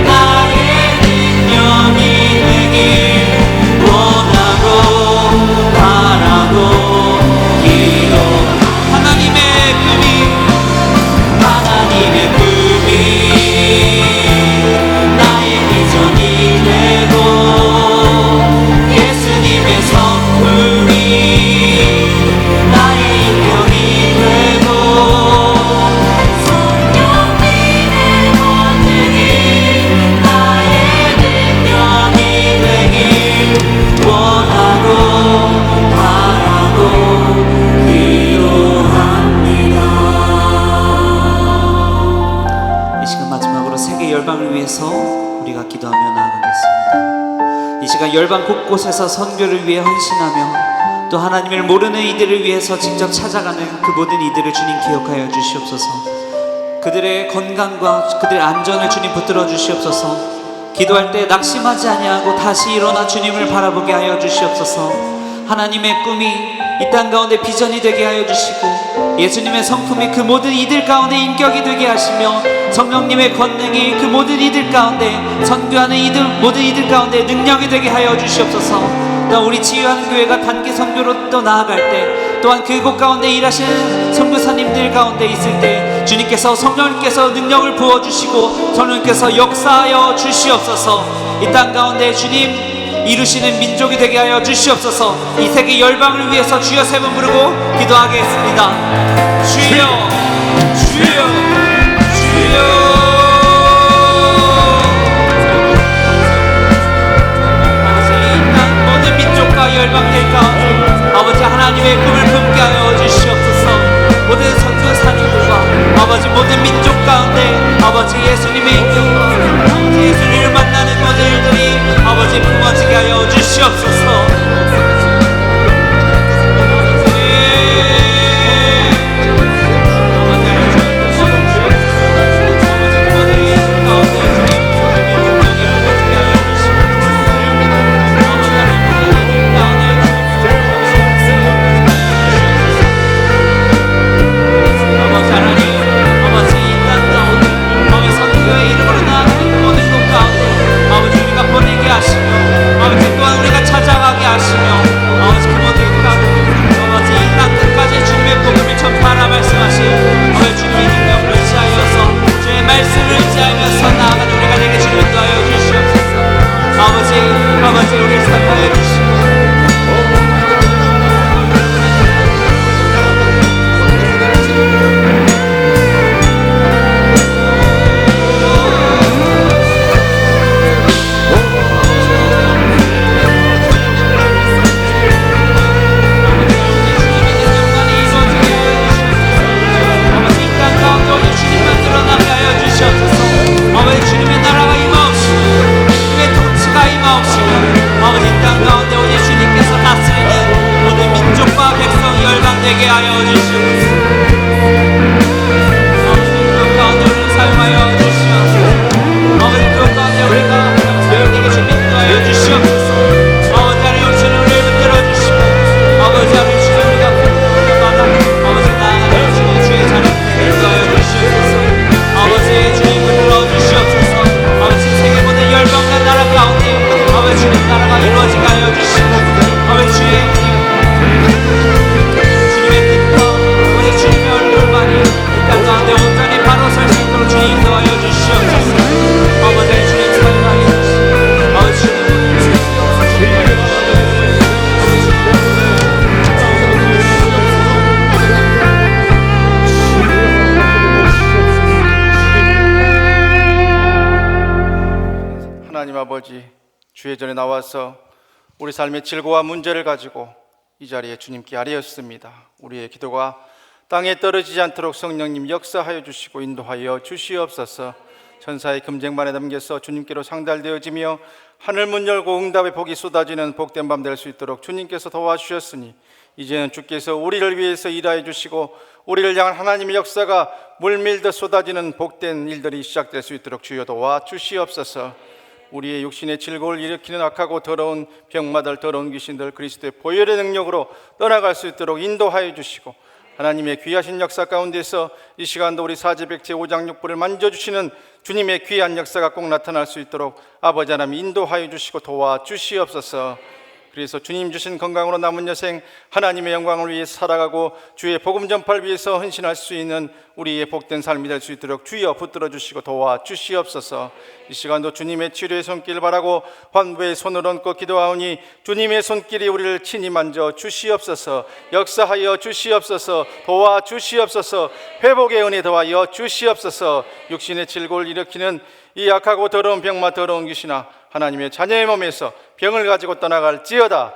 Speaker 2: 나의 능력이 되길 원하고 바라고 기도.
Speaker 1: 하나님의 꿈이
Speaker 2: 나의 비전이 되고 예수님의 성품이 나의 인격이 되고 성령님의 권능이 나의 능력이 되길 원하고 바라고 기도합니다.
Speaker 1: 이 시간 마지막으로 세계 열방을 위해서 우리가 기도하며 나아가겠습니다. 이 시간 열방 곳곳에서 선교를 위해 헌신하며 또 하나님을 모르는 이들을 위해서 직접 찾아가는 그 모든 이들을 주님 기억하여 주시옵소서. 그들의 건강과 그들의 안전을 주님 붙들어 주시옵소서. 기도할 때 낙심하지 아니하고 다시 일어나 주님을 바라보게 하여 주시옵소서. 하나님의 꿈이 이 땅 가운데 비전이 되게 하여 주시고 예수님의 성품이 그 모든 이들 가운데 인격이 되게 하시며 성령님의 권능이 그 모든 이들 가운데 선교하는 이들 모든 이들 가운데 능력이 되게 하여 주시옵소서. 또 우리 치유하는 교회가 단기 선교로 또 나아갈 때 또한 그곳 가운데 일하시는 선교사님들 가운데 있을 때 주님께서 성령님께서 능력을 부어주시고 성령님께서 역사하여 주시옵소서. 이 땅 가운데 주님 이루시는 민족이 되게 하여 주시옵소서. 이 세계 열방을 위해서 주여 세 번 부르고 기도하겠습니다. 주여, 주여, 주여.
Speaker 5: 아버지, 주의 전에 나와서 우리 삶의 질고와 문제를 가지고 이 자리에 주님께 아뢰었습니다. 우리의 기도가 땅에 떨어지지 않도록 성령님 역사하여 주시고 인도하여 주시옵소서. 천사의 금쟁반에 담겨서 주님께로 상달되어지며 하늘 문 열고 응답의 복이 쏟아지는 복된 밤 될 수 있도록 주님께서 도와주셨으니 이제는 주께서 우리를 위해서 일하여 주시고 우리를 향한 하나님의 역사가 물밀듯 쏟아지는 복된 일들이 시작될 수 있도록 주여 도와주시옵소서. 우리의 육신의 질고를 일으키는 악하고 더러운 병마들, 더러운 귀신들 그리스도의 보혈의 능력으로 떠나갈 수 있도록 인도하여 주시고 하나님의 귀하신 역사 가운데서 이 시간도 우리 사제백제 5장 6부를 만져주시는 주님의 귀한 역사가 꼭 나타날 수 있도록 아버지 하나님 인도하여 주시고 도와주시옵소서. 그래서 주님 주신 건강으로 남은 여생 하나님의 영광을 위해 살아가고 주의 복음 전파를 위해서 헌신할 수 있는 우리의 복된 삶이 될 수 있도록 주여 붙들어 주시고 도와주시옵소서. 이 시간도 주님의 치료의 손길을 바라고 환부의 손을 얹고 기도하오니 주님의 손길이 우리를 친히 만져 주시옵소서. 역사하여 주시옵소서. 도와주시옵소서. 회복의 은혜 더하여 주시옵소서. 육신의 질고를 일으키는 이 악하고 더러운 병마 더러운 귀신아 하나님의 자녀의 몸에서 병을 가지고 떠나갈지어다.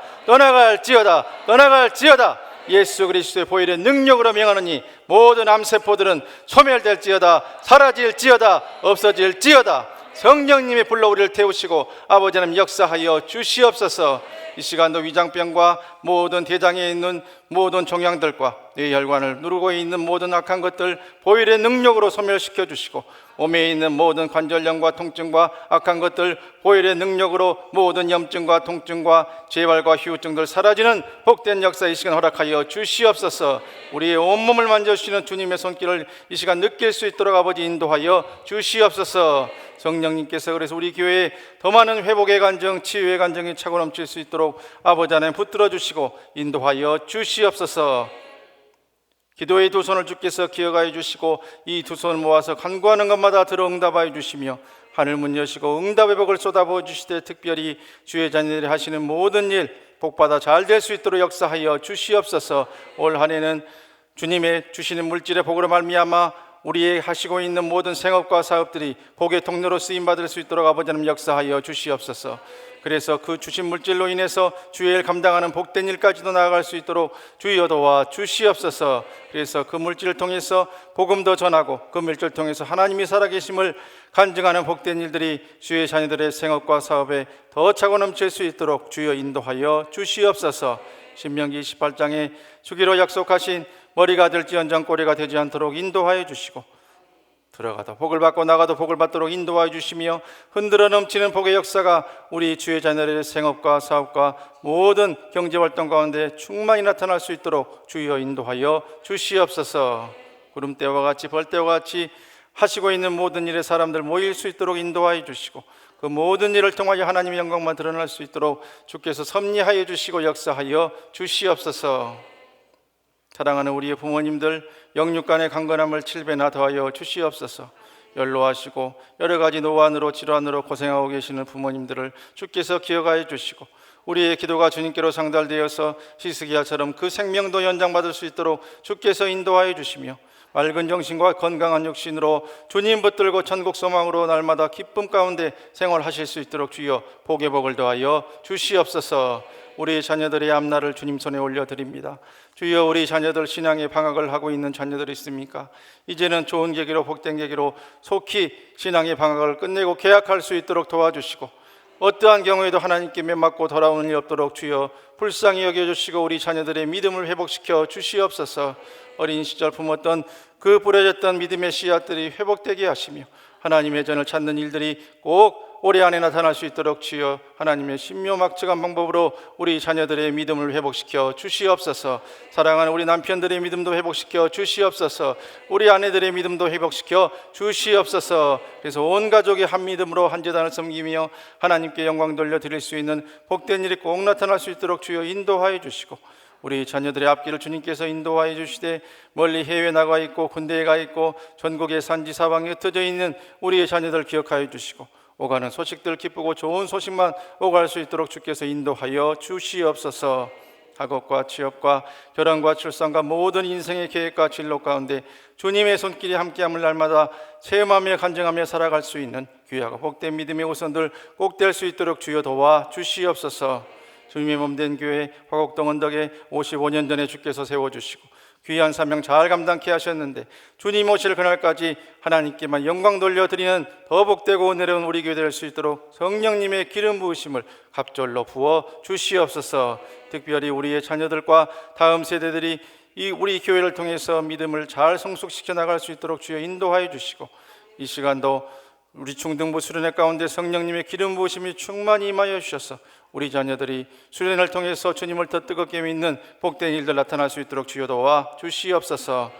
Speaker 5: 예수 그리스도의 보혈의 능력으로 명하노니 모든 암세포들은 소멸될지어다. 사라질지어다. 없어질지어다. 성령님의 불로 우리를 태우시고 아버지 하나님 역사하여 주시옵소서. 이 시간도 위장병과 모든 대장에 있는 모든 종양들과 뇌혈관을 누르고 있는 모든 악한 것들 보혈의 능력으로 소멸시켜 주시고 몸에 있는 모든 관절염과 통증과 악한 것들 보혈의 능력으로 모든 염증과 통증과 재발과 휴증들 사라지는 복된 역사 이 시간 허락하여 주시옵소서. 우리의 온몸을 만져주시는 주님의 손길을 이 시간 느낄 수 있도록 아버지 인도하여 주시옵소서. 성령님께서 그래서 우리 교회에 더 많은 회복의 간증, 치유의 간증이 차고 넘칠 수 있도록 아버지 하나님 붙들어 주시고 인도하여 주시옵소서. 기도의 두 손을 주께서 기억하여 주시고 이 두 손을 모아서 간구하는 것마다 들어 응답하여 주시며 하늘 문 여시고 응답의 복을 쏟아부어 주시되 특별히 주의 자녀들이 하시는 모든 일 복받아 잘 될 수 있도록 역사하여 주시옵소서. 올 한 해는 주님의 주시는 물질의 복으로 말미암아 우리의 하시고 있는 모든 생업과 사업들이 복의 통로로 쓰임받을 수 있도록 아버지 하나님 역사하여 주시옵소서. 그래서 그 주신 물질로 인해서 주의 일 감당하는 복된 일까지도 나아갈 수 있도록 주여 도와 주시옵소서. 그래서 그 물질을 통해서 복음도 전하고 그 물질을 통해서 하나님이 살아계심을 간증하는 복된 일들이 주의 자녀들의 생업과 사업에 더 차고 넘칠 수 있도록 주여 인도하여 주시옵소서. 신명기 28장에 주기로 약속하신 머리가 될지언정 꼬리가 되지 않도록 인도하여 주시고 들어가도 복을 받고 나가도 복을 받도록 인도하여 주시며 흔들어 넘치는 복의 역사가 우리 주의 자녀들의 생업과 사업과 모든 경제활동 가운데 충만히 나타날 수 있도록 주여 인도하여 주시옵소서. 구름대와 같이 벌대와 같이 하시고 있는 모든 일에 사람들 모일 수 있도록 인도하여 주시고 그 모든 일을 통하여 하나님의 영광만 드러날 수 있도록 주께서 섭리하여 주시고 역사하여 주시옵소서. 사랑하는 우리의 부모님들 영육간의 강건함을 7배나 더하여 주시옵소서. 연로하시고 여러 가지 노안으로 질환으로 고생하고 계시는 부모님들을 주께서 기억하여 주시고 우리의 기도가 주님께로 상달되어서 히스기야처럼 그 생명도 연장받을 수 있도록 주께서 인도하여 주시며 맑은 정신과 건강한 육신으로 주님 붙들고 천국 소망으로 날마다 기쁨 가운데 생활하실 수 있도록 주여 복의 복을 더하여 주시옵소서. 우리 자녀들의 앞날을 주님 손에 올려드립니다. 주여 우리 자녀들 신앙의 방학을 하고 있는 자녀들이 있습니까? 이제는 좋은 계기로 복된 계기로 속히 신앙의 방학을 끝내고 개학할 수 있도록 도와주시고 어떠한 경우에도 하나님께 맺맞고 돌아오는 일 없도록 주여 불쌍히 여겨주시고 우리 자녀들의 믿음을 회복시켜 주시옵소서. 어린 시절 품었던 그 부러졌던 믿음의 씨앗들이 회복되게 하시며 하나님의 전을 찾는 일들이 꼭 올해 안에 나타날 수 있도록 주여 하나님의 신묘막측한 방법으로 우리 자녀들의 믿음을 회복시켜 주시옵소서. 사랑하는 우리 남편들의 믿음도 회복시켜 주시옵소서. 우리 아내들의 믿음도 회복시켜 주시옵소서. 그래서 온 가족이 한 믿음으로 한 제단을 섬기며 하나님께 영광 돌려드릴 수 있는 복된 일이 꼭 나타날 수 있도록 주여 인도하여 주시고 우리 자녀들의 앞길을 주님께서 인도하여 주시되 멀리 해외에 나가 있고 군대에 가 있고 전국의 산지 사방에 흩어져 있는 우리의 자녀들 기억하여 주시고 오가는 소식들 기쁘고 좋은 소식만 오갈 수 있도록 주께서 인도하여 주시옵소서. 학업과 취업과 결혼과 출산과 모든 인생의 계획과 진로 가운데 주님의 손길이 함께함을 날마다 체험하며 간증하며 살아갈 수 있는 귀하고 복된 믿음의 후손들 꼭 될 수 있도록 주여 도와 주시옵소서. 주님의 몸된 교회 화곡동 언덕에 55년 전에 주께서 세워주시고 귀한 사명 잘 감당케 하셨는데 주님 오실 그날까지 하나님께만 영광 돌려드리는 더 복되고 은혜로운 우리 교회 될 수 있도록 성령님의 기름 부으심을 갑절로 부어 주시옵소서. 특별히 우리의 자녀들과 다음 세대들이 이 우리 교회를 통해서 믿음을 잘 성숙시켜 나갈 수 있도록 주여 인도하여 주시고 이 시간도 우리 중등부 수련회 가운데 성령님의 기름 부으심이 충만히 임하여 주셔서 우리 자녀들이 수련을 통해서 주님을 더 뜨겁게 믿는 복된 일들 나타날 수 있도록 주여 도와 주시옵소서.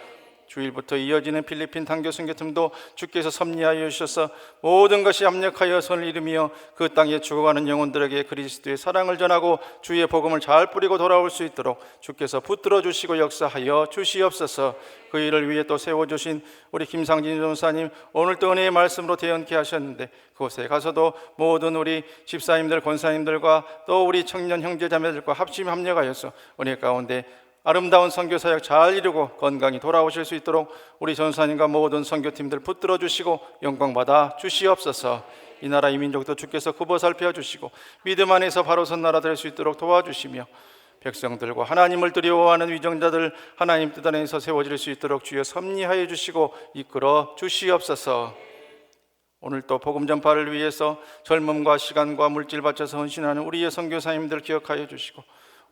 Speaker 5: 주일부터 이어지는 필리핀 단교 선교팀도 주께서 섭리하여 주셔서 모든 것이 합력하여 선을 이루며 그 땅에 죽어가는 영혼들에게 그리스도의 사랑을 전하고 주의 복음을 잘 뿌리고 돌아올 수 있도록 주께서 붙들어 주시고 역사하여 주시옵소서. 그 일을 위해 또 세워주신 우리 김상진 전사님 오늘 또 은혜의 말씀으로 대언케 하셨는데 그곳에 가서도 모든 우리 집사님들 권사님들과 또 우리 청년 형제자매들과 합심 합력하여서 은혜 가운데 아름다운 선교사역 잘 이루고 건강히 돌아오실 수 있도록 우리 전사님과 모든 선교팀들 붙들어 주시고 영광 받아 주시옵소서. 이 나라 이 민족도 주께서 굽어 살펴 주시고 믿음 안에서 바로 선 나라 될 수 있도록 도와주시며 백성들과 하나님을 두려워하는 위정자들 하나님 뜻 안에서 세워질 수 있도록 주여 섭리하여 주시고 이끌어 주시옵소서. 오늘 또 복음 전파를 위해서 젊음과 시간과 물질 바쳐서 헌신하는 우리의 선교사님들 기억하여 주시고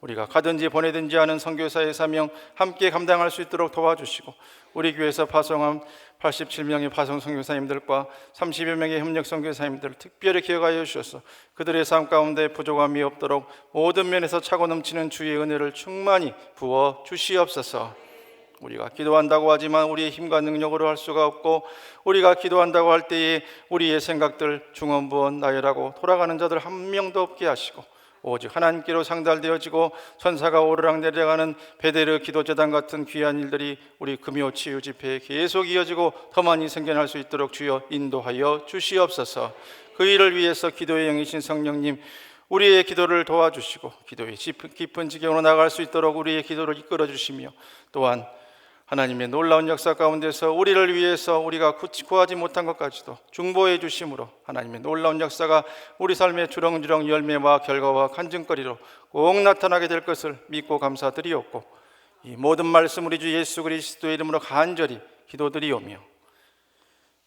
Speaker 5: 우리가 가든지 보내든지 하는 선교사의 사명 함께 감당할 수 있도록 도와주시고 우리 교회에서 파송한 87명의 파송 선교사님들과 30여 명의 협력 선교사님들을 특별히 기억하여 주셔서 그들의 삶 가운데 부족함이 없도록 모든 면에서 차고 넘치는 주의 은혜를 충만히 부어 주시옵소서. 우리가 기도한다고 하지만 우리의 힘과 능력으로 할 수가 없고 우리가 기도한다고 할 때에 우리의 생각들 중언부언 나열하고 돌아가는 자들 한 명도 없게 하시고 오직 하나님께로 상달되어지고 천사가 오르락 내려가는 베데르 기도재단 같은 귀한 일들이 우리 금요 치유 집회에 계속 이어지고 더 많이 생겨날 수 있도록 주여 인도하여 주시옵소서. 그 일을 위해서 기도의 영이신 성령님 우리의 기도를 도와주시고 기도의 깊은 지경으로 나갈 수 있도록 우리의 기도를 이끌어 주시며 또한 하나님의 놀라운 역사 가운데서 우리를 위해서 우리가 구하지 못한 것까지도 중보해 주심으로 하나님의 놀라운 역사가 우리 삶의 주렁주렁 열매와 결과와 간증거리로 꼭 나타나게 될 것을 믿고 감사드리옵고 이 모든 말씀 우리 주 예수 그리스도의 이름으로 간절히 기도드리오며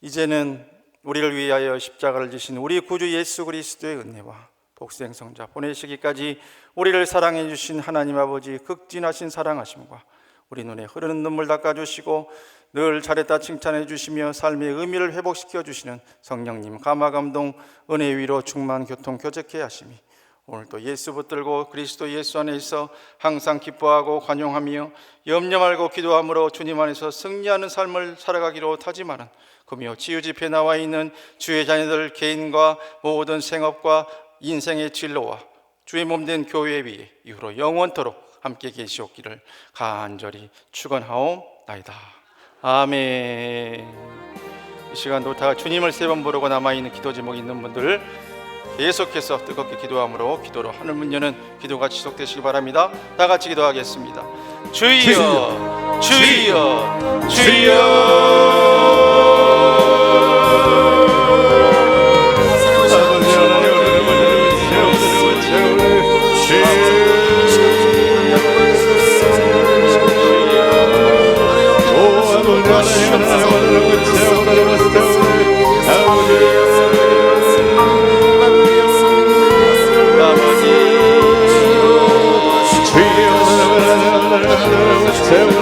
Speaker 5: 이제는 우리를 위하여 십자가를 지신 우리 구주 예수 그리스도의 은혜와 복생성자 보내시기까지 우리를 사랑해 주신 하나님 아버지 극진하신 사랑하심과 우리 눈에 흐르는 눈물 닦아주시고 늘 잘했다 칭찬해 주시며 삶의 의미를 회복시켜 주시는 성령님 감화감동 은혜 위로 충만 교통 교제케 하심이 오늘 또 예수 붙들고 그리스도 예수 안에 있어 항상 기뻐하고 관용하며 염려 말고 기도함으로 주님 안에서 승리하는 삶을 살아가기로 다짐하는 금요 치유 집회에 나와 있는 주의 자녀들 개인과 모든 생업과 인생의 진로와 주의 몸된 교회 위에 이후로 영원토록 함께 계시옵기를 간절히 축원하옵나이다. 아멘. 이 시간도 다 주님을 세 번 부르고 남아있는 기도 제목이 있는 분들 계속해서 뜨겁게 기도함으로 기도로 하늘문 여는 기도가 지속되시기 바랍니다. 다 같이 기도하겠습니다. 주여 주여 주여